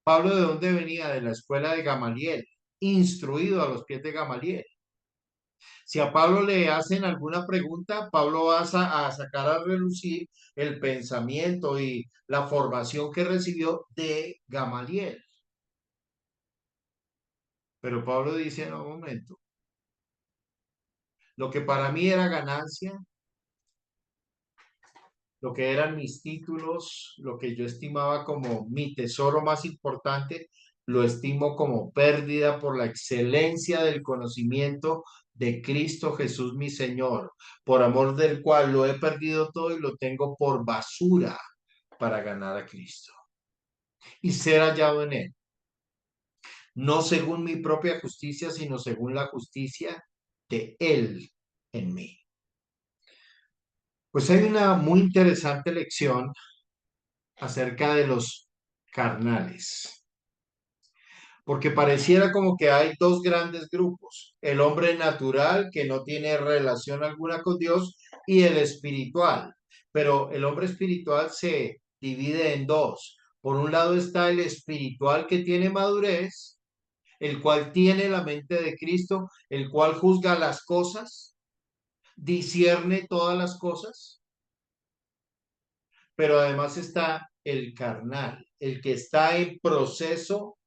Pablo, ¿de dónde venía? De la escuela de Gamaliel, instruido a los pies de Gamaliel. Si a Pablo le hacen alguna pregunta, Pablo va a sacar a relucir el pensamiento y la formación que recibió de Gamaliel. Pero Pablo dice, en un momento, lo que para mí era ganancia, lo que eran mis títulos, lo que yo estimaba como mi tesoro más importante, lo estimo como pérdida por la excelencia del conocimiento de Cristo Jesús mi Señor, por amor del cual lo he perdido todo y lo tengo por basura para ganar a Cristo y ser hallado en Él, no según mi propia justicia, sino según la justicia de Él en mí. Pues hay una muy interesante lección acerca de los carnales, porque pareciera como que hay dos grandes grupos, el hombre natural que no tiene relación alguna con Dios y el espiritual, pero el hombre espiritual se divide en dos. Por un lado está el espiritual que tiene madurez, el cual tiene la mente de Cristo, el cual juzga las cosas, discierne todas las cosas, pero además está el carnal, el que está en proceso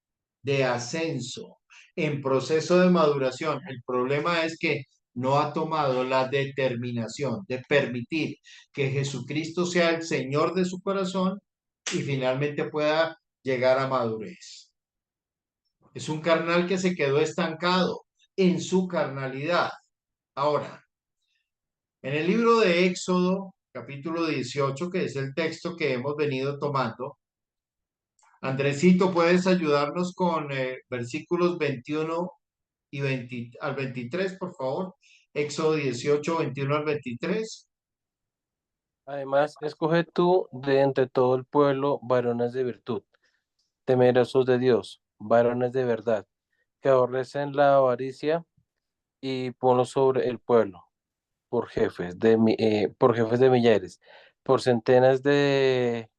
de ascenso, en proceso de maduración. El problema es que no ha tomado la determinación de permitir que Jesucristo sea el Señor de su corazón y finalmente pueda llegar a madurez. Es un carnal que se quedó estancado en su carnalidad. Ahora, en el libro de Éxodo, capítulo 18, que es el texto que hemos venido tomando, Andresito, ¿puedes ayudarnos con versículos 21 y 20 al 23, por favor? Éxodo 18, 21 al 23. Además, escoge tú de entre todo el pueblo varones de virtud, temerosos de Dios, varones de verdad, que aborrecen la avaricia y ponlos sobre el pueblo, por jefes de millares, por centenas de,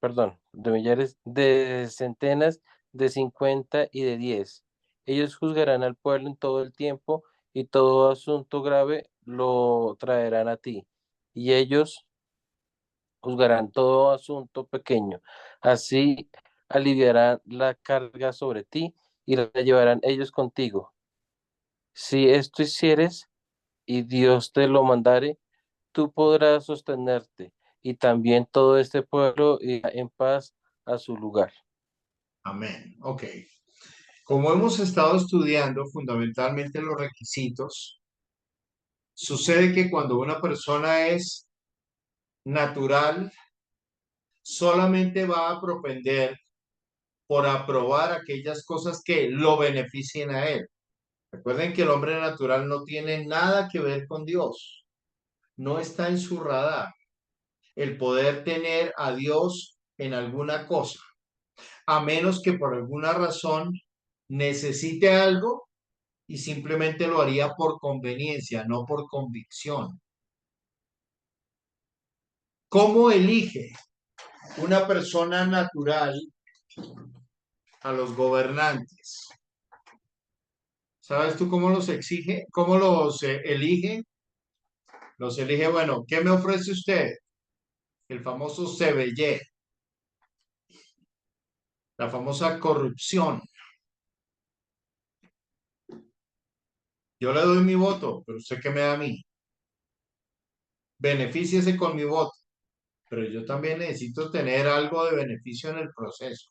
perdón, de millares, de centenas, de 50 y de 10. Ellos juzgarán al pueblo en todo el tiempo y todo asunto grave lo traerán a ti. Y ellos juzgarán todo asunto pequeño. Así aliviarán la carga sobre ti y la llevarán ellos contigo. Si esto hicieres y Dios te lo mandare, tú podrás sostenerte y también todo este pueblo irá en paz a su lugar. Amén. Ok. Como hemos estado estudiando fundamentalmente los requisitos, sucede que cuando una persona es natural, solamente va a propender por aprobar aquellas cosas que lo beneficien a él. Recuerden que el hombre natural no tiene nada que ver con Dios, no está en su radar el poder tener a Dios en alguna cosa, a menos que por alguna razón necesite algo y simplemente lo haría por conveniencia, no por convicción. ¿Cómo elige una persona natural a los gobernantes? ¿Sabes tú cómo los exige? ¿Cómo los elige? Los elige, bueno, ¿qué me ofrece usted? El famoso CBY, la famosa corrupción. Yo le doy mi voto, pero usted qué me da a mí. Benefíciese con mi voto, pero yo también necesito tener algo de beneficio en el proceso.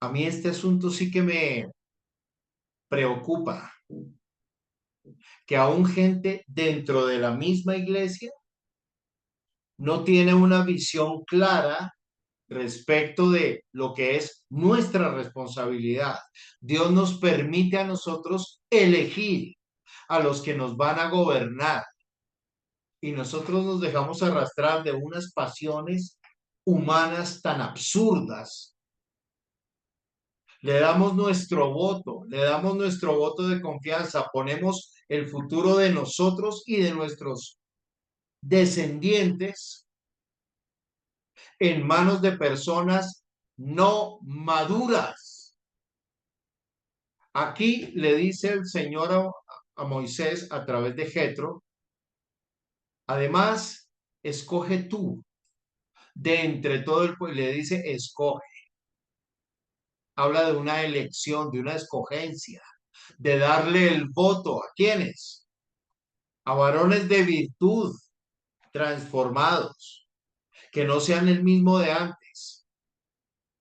A mí este asunto sí que me preocupa, que aún gente dentro de la misma iglesia no tiene una visión clara respecto de lo que es nuestra responsabilidad. Dios nos permite a nosotros elegir a los que nos van a gobernar y nosotros nos dejamos arrastrar de unas pasiones humanas tan absurdas. Le damos nuestro voto de confianza, ponemos el futuro de nosotros y de nuestros descendientes en manos de personas no maduras. Aquí le dice el Señor a Moisés a través de Jetro, además, escoge tú de entre todo el pueblo, le dice, escoge. Habla de una elección, de una escogencia, de darle el voto a quienes, a varones de virtud, transformados, que no sean el mismo de antes.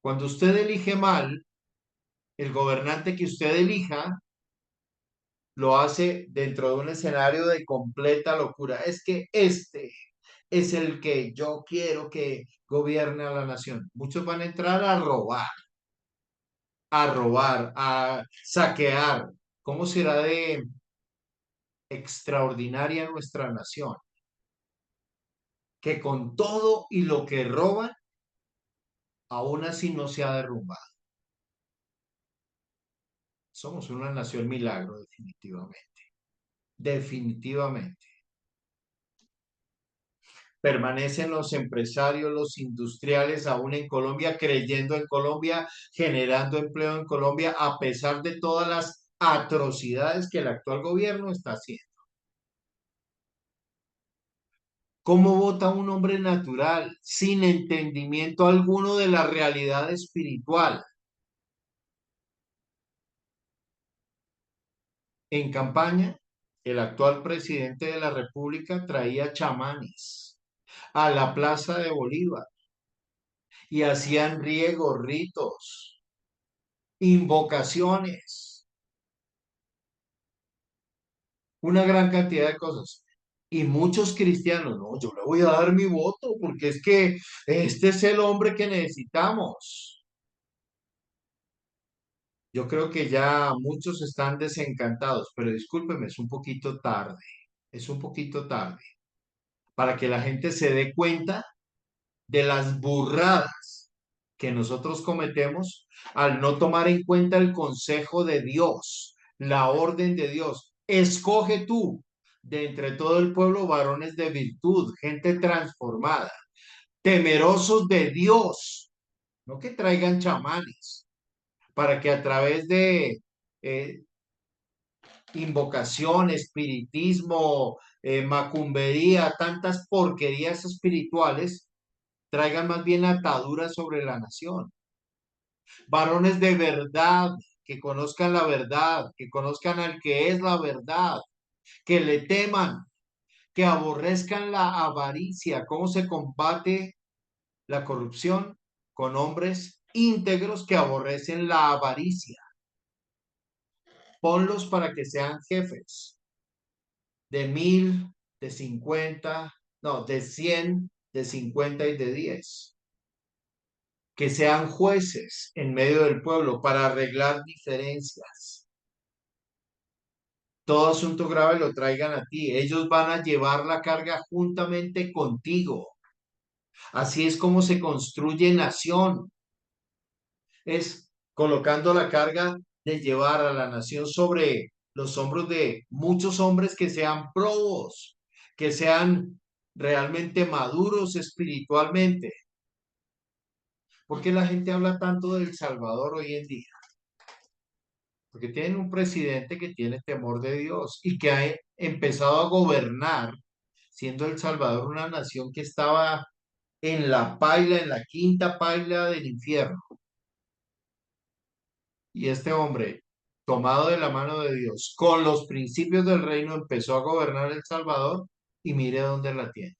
Cuando usted elige mal, el gobernante que usted elija lo hace dentro de un escenario de completa locura. Es que este es el que yo quiero que gobierne a la nación. Muchos van a entrar a robar, a saquear. ¿Cómo será de extraordinaria nuestra nación? Que con todo y lo que roban, aún así no se ha derrumbado. Somos una nación milagro, definitivamente. Definitivamente. Permanecen los empresarios, los industriales aún en Colombia, creyendo en Colombia, generando empleo en Colombia, a pesar de todas las atrocidades que el actual gobierno está haciendo. ¿Cómo vota un hombre natural sin entendimiento alguno de la realidad espiritual? En campaña, el actual presidente de la República traía chamanes a la Plaza de Bolívar y hacían riegos, ritos, invocaciones, una gran cantidad de cosas. Y muchos cristianos, no, yo le voy a dar mi voto porque es que este es el hombre que necesitamos. Yo creo que ya muchos están desencantados, pero discúlpeme, es un poquito tarde, es un poquito tarde para que la gente se dé cuenta de las burradas que nosotros cometemos al no tomar en cuenta el consejo de Dios, la orden de Dios. Escoge tú de entre todo el pueblo varones de virtud, gente transformada, temerosos de Dios, no que traigan chamanes, para que a través de eh, invocación, espiritismo, macumbería, tantas porquerías espirituales, traigan más bien ataduras sobre la nación. Varones de verdad, que conozcan la verdad, que conozcan al que es la verdad, que le teman, que aborrezcan la avaricia. ¿Cómo se combate la corrupción? Con hombres íntegros que aborrecen la avaricia. Ponlos para que sean jefes de 1000, de 50, no, de 100, de 50 y de 10. Que sean jueces en medio del pueblo para arreglar diferencias. Todo asunto grave lo traigan a ti. Ellos van a llevar la carga juntamente contigo. Así es como se construye nación. Es colocando la carga de llevar a la nación sobre los hombros de muchos hombres que sean probos, que sean realmente maduros espiritualmente. ¿Por qué la gente habla tanto del Salvador hoy en día? Porque tienen un presidente que tiene temor de Dios y que ha empezado a gobernar, siendo El Salvador una nación que estaba en la paila, en la quinta paila del infierno. Y este hombre, tomado de la mano de Dios, con los principios del reino, empezó a gobernar El Salvador y mire dónde la tiene.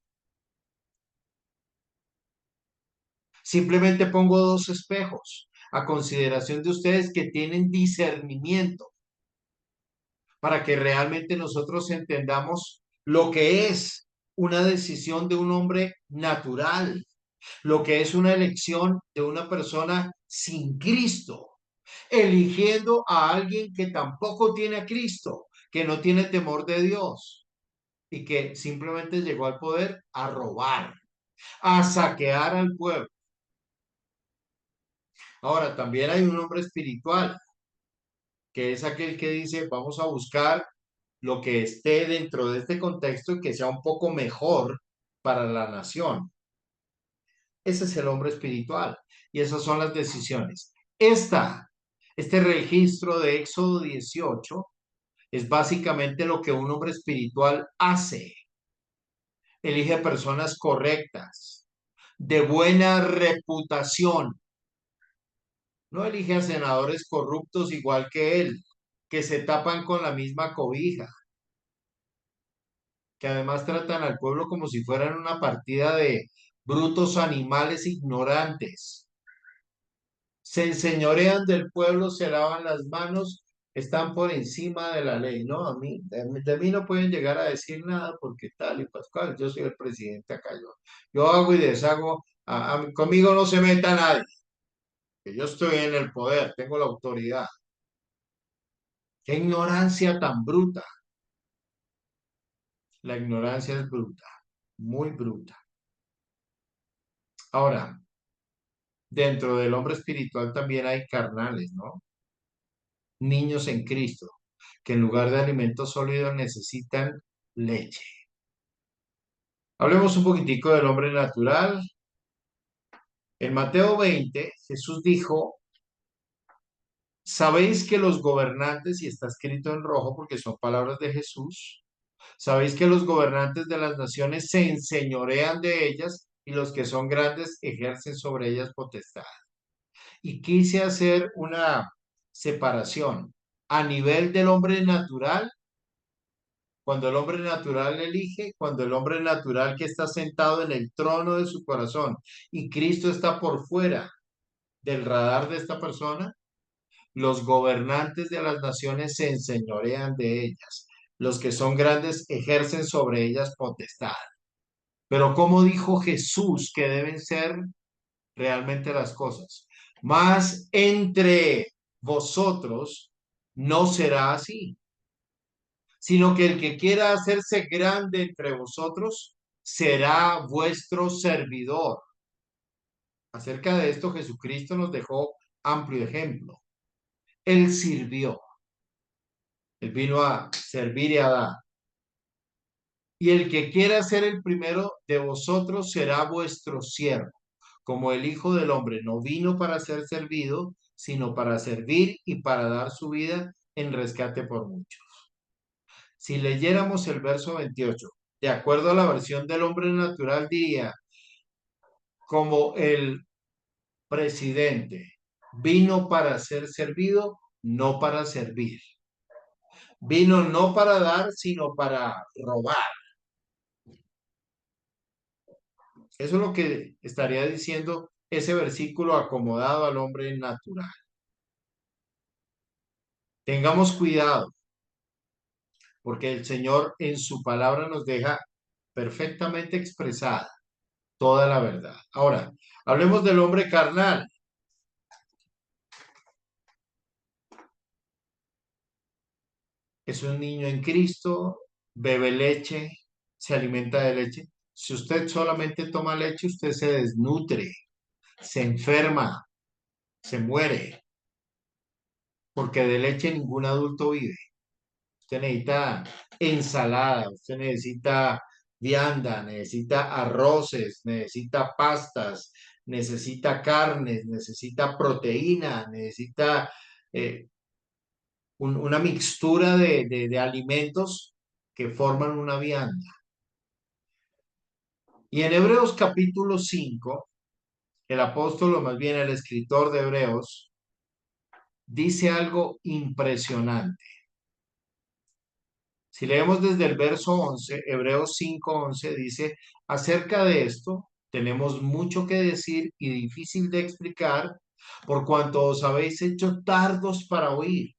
Simplemente pongo dos espejos a consideración de ustedes que tienen discernimiento para que realmente nosotros entendamos lo que es una decisión de un hombre natural, lo que es una elección de una persona sin Cristo, eligiendo a alguien que tampoco tiene a Cristo, que no tiene temor de Dios y que simplemente llegó al poder a robar, a saquear al pueblo. Ahora, también hay un hombre espiritual, que es aquel que dice, vamos a buscar lo que esté dentro de este contexto y que sea un poco mejor para la nación. Ese es el hombre espiritual y esas son las decisiones. Este registro de Éxodo 18 es básicamente lo que un hombre espiritual hace. Elige personas correctas, de buena reputación. No elige a senadores corruptos igual que él, que se tapan con la misma cobija, que además tratan al pueblo como si fueran una partida de brutos animales ignorantes. Se enseñorean del pueblo, se lavan las manos, están por encima de la ley. No, de mí no pueden llegar a decir nada porque tal y pascual, yo soy el presidente acá. Yo hago y deshago, conmigo no se meta nadie, que yo estoy en el poder, tengo la autoridad. Qué ignorancia tan bruta. La ignorancia es bruta, muy bruta. Ahora, dentro del hombre espiritual también hay carnales, ¿no? Niños en Cristo, que en lugar de alimentos sólidos necesitan leche. Hablemos un poquitico del hombre natural. En Mateo 20, Jesús dijo, sabéis que los gobernantes, y está escrito en rojo porque son palabras de Jesús, sabéis que los gobernantes de las naciones se enseñorean de ellas y los que son grandes ejercen sobre ellas potestad. Y quise hacer una separación a nivel del hombre natural, cuando el hombre natural elige, cuando el hombre natural que está sentado en el trono de su corazón y Cristo está por fuera del radar de esta persona, los gobernantes de las naciones se enseñorean de ellas. Los que son grandes ejercen sobre ellas potestad. Pero ¿cómo dijo Jesús que deben ser realmente las cosas? Mas entre vosotros no será así, sino que el que quiera hacerse grande entre vosotros será vuestro servidor. Acerca de esto, Jesucristo nos dejó amplio ejemplo. Él sirvió, él vino a servir y a dar. Y el que quiera ser el primero de vosotros será vuestro siervo, como el Hijo del Hombre no vino para ser servido, sino para servir y para dar su vida en rescate por muchos. Si leyéramos el verso 28, de acuerdo a la versión del hombre natural, diría, como el presidente vino para ser servido, no para servir. Vino no para dar, sino para robar. Eso es lo que estaría diciendo ese versículo acomodado al hombre natural. Tengamos cuidado, porque el Señor en su palabra nos deja perfectamente expresada toda la verdad. Ahora, hablemos del hombre carnal. Es un niño en Cristo, bebe leche, se alimenta de leche. Si usted solamente toma leche, usted se desnutre, se enferma, se muere, porque de leche ningún adulto vive. Usted necesita ensalada, usted necesita vianda, necesita arroces, necesita pastas, necesita carnes, necesita proteína, necesita eh, una mixtura de alimentos que forman una vianda. Y en Hebreos capítulo 5, el apóstol, o más bien el escritor de Hebreos, dice algo impresionante. Si leemos desde el verso 11, Hebreos 5:11 dice, acerca de esto tenemos mucho que decir y difícil de explicar, por cuanto os habéis hecho tardos para oír,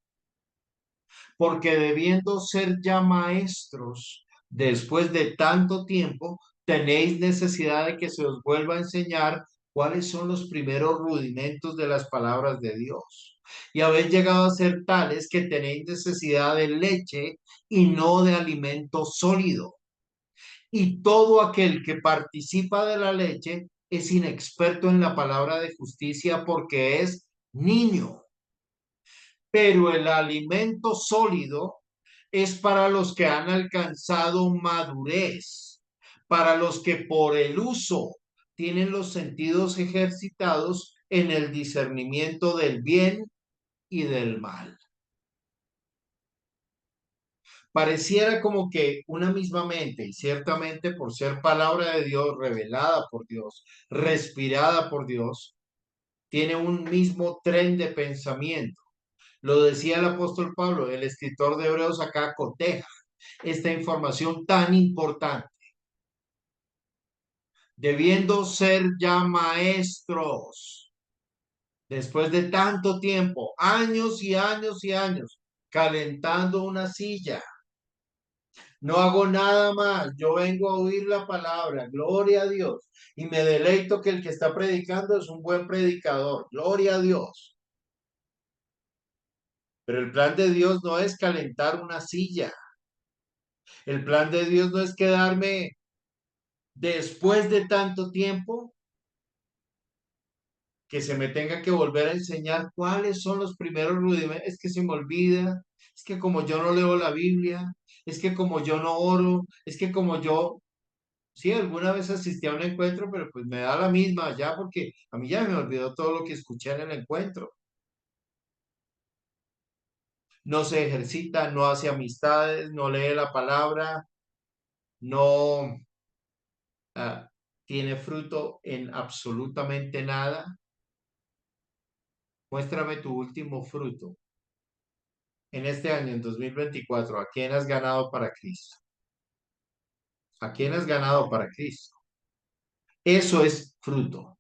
porque debiendo ser ya maestros, después de tanto tiempo, tenéis necesidad de que se os vuelva a enseñar cuáles son los primeros rudimentos de las palabras de Dios. Y habéis llegado a ser tales que tenéis necesidad de leche y no de alimento sólido. Y todo aquel que participa de la leche es inexperto en la palabra de justicia porque es niño. Pero el alimento sólido es para los que han alcanzado madurez, para los que por el uso tienen los sentidos ejercitados en el discernimiento del bien y del mal. Pareciera como que una misma mente, y ciertamente por ser palabra de Dios, revelada por Dios, respirada por Dios, tiene un mismo tren de pensamiento. Lo decía el apóstol Pablo, el escritor de Hebreos acá coteja esta información tan importante, debiendo ser ya maestros, después de tanto tiempo, años y años y años, calentando una silla. No hago nada más, yo vengo a oír la palabra, gloria a Dios, y me deleito que el que está predicando es un buen predicador, gloria a Dios. Pero el plan de Dios no es calentar una silla. El plan de Dios no es quedarme después de tanto tiempo que se me tenga que volver a enseñar cuáles son los primeros rudimentos. Es que se me olvida, es que como yo no leo la Biblia, es que como yo no oro, es que como yo, sí, alguna vez asistí a un encuentro, pero pues me da la misma ya porque a mí ya me olvidó todo lo que escuché en el encuentro. No se ejercita, no hace amistades, no lee la palabra, no tiene fruto en absolutamente nada. Muéstrame tu último fruto en este año, en 2024. ¿A quién has ganado para Cristo? ¿A quién has ganado para Cristo? Eso es fruto.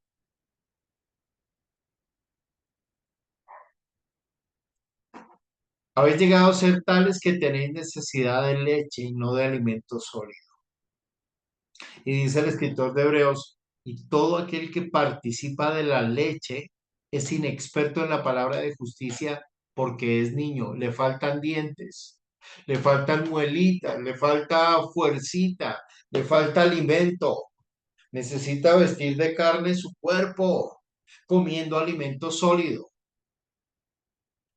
Habéis llegado a ser tales que tenéis necesidad de leche y no de alimento sólido. Y dice el escritor de Hebreos, y todo aquel que participa de la leche es inexperto en la palabra de justicia porque es niño, le faltan dientes, le faltan muelitas, le falta fuercita, le falta alimento, necesita vestir de carne su cuerpo, comiendo alimento sólido.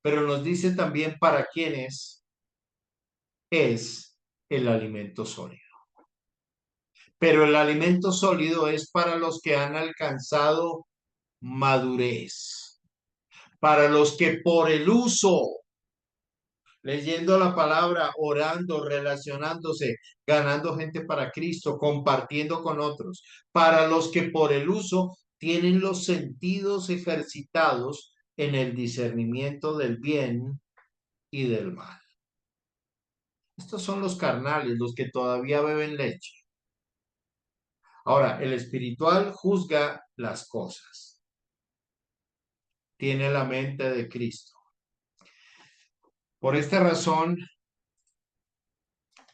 Pero nos dice también para quiénes es el alimento sólido. Pero el alimento sólido es para los que han alcanzado madurez, para los que por el uso, leyendo la palabra, orando, relacionándose, ganando gente para Cristo, compartiendo con otros, para los que por el uso tienen los sentidos ejercitados en el discernimiento del bien y del mal. Estos son los carnales, los que todavía beben leche. Ahora, el espiritual juzga las cosas. Tiene la mente de Cristo. Por esta razón,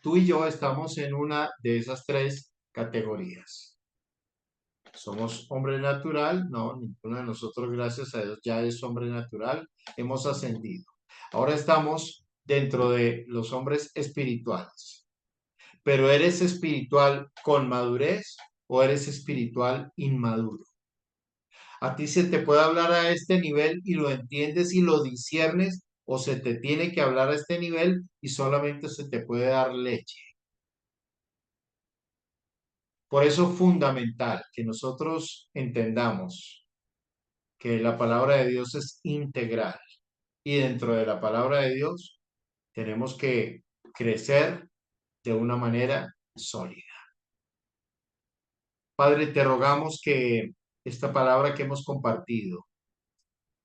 tú y yo estamos en una de esas tres categorías. ¿Somos hombre natural? No, ninguno de nosotros, gracias a Dios, ya es hombre natural. Hemos ascendido. Ahora estamos dentro de los hombres espirituales. Pero ¿eres espiritual con madurez o eres espiritual inmaduro? A ti se te puede hablar a este nivel y lo entiendes y lo disiernes, o se te tiene que hablar a este nivel y solamente se te puede dar leche. Por eso es fundamental que nosotros entendamos que la palabra de Dios es integral y dentro de la palabra de Dios tenemos que crecer de una manera sólida. Padre, te rogamos que esta palabra que hemos compartido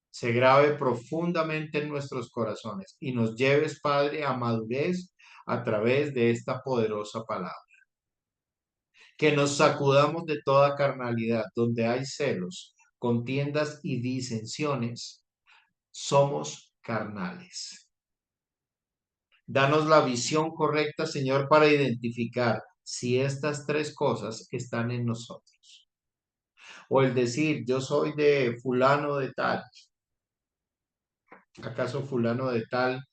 se grabe profundamente en nuestros corazones y nos lleves, Padre, a madurez, a través de esta poderosa palabra. Que nos sacudamos de toda carnalidad, donde hay celos, contiendas y disensiones, somos carnales. Danos la visión correcta, Señor, para identificar si estas tres cosas están en nosotros. O el decir, yo soy de fulano de tal. ¿Acaso fulano de tal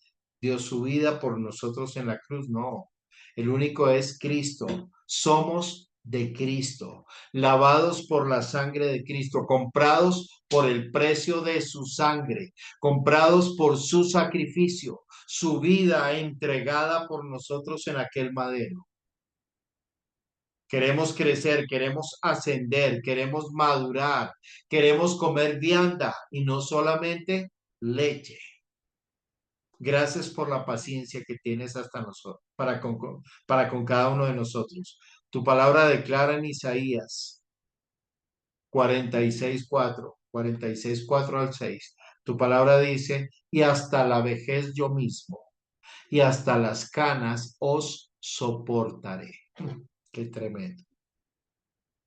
dio su vida por nosotros en la cruz? No. El único es Cristo. Somos de Cristo, lavados por la sangre de Cristo, comprados por el precio de su sangre, comprados por su sacrificio, su vida entregada por nosotros en aquel madero. Queremos crecer, queremos ascender, queremos madurar, queremos comer vianda y no solamente leche. Gracias por la paciencia que tienes hasta nosotros, para con cada uno de nosotros. Tu palabra declara en Isaías 46:4 al 6. Tu palabra dice, y hasta la vejez yo mismo, y hasta las canas os soportaré. Qué tremendo.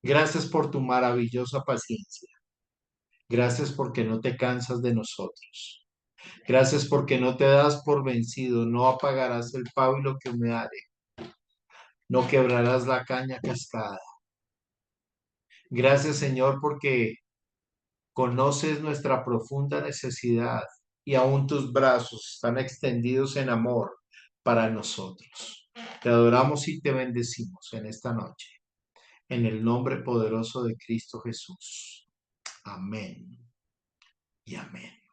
Gracias por tu maravillosa paciencia. Gracias porque no te cansas de nosotros. Gracias porque no te das por vencido, no apagarás el pábilo que humeare, no quebrarás la caña cascada. Gracias, Señor, porque conoces nuestra profunda necesidad y aún tus brazos están extendidos en amor para nosotros. Te adoramos y te bendecimos en esta noche, en el nombre poderoso de Cristo Jesús. Amén y amén.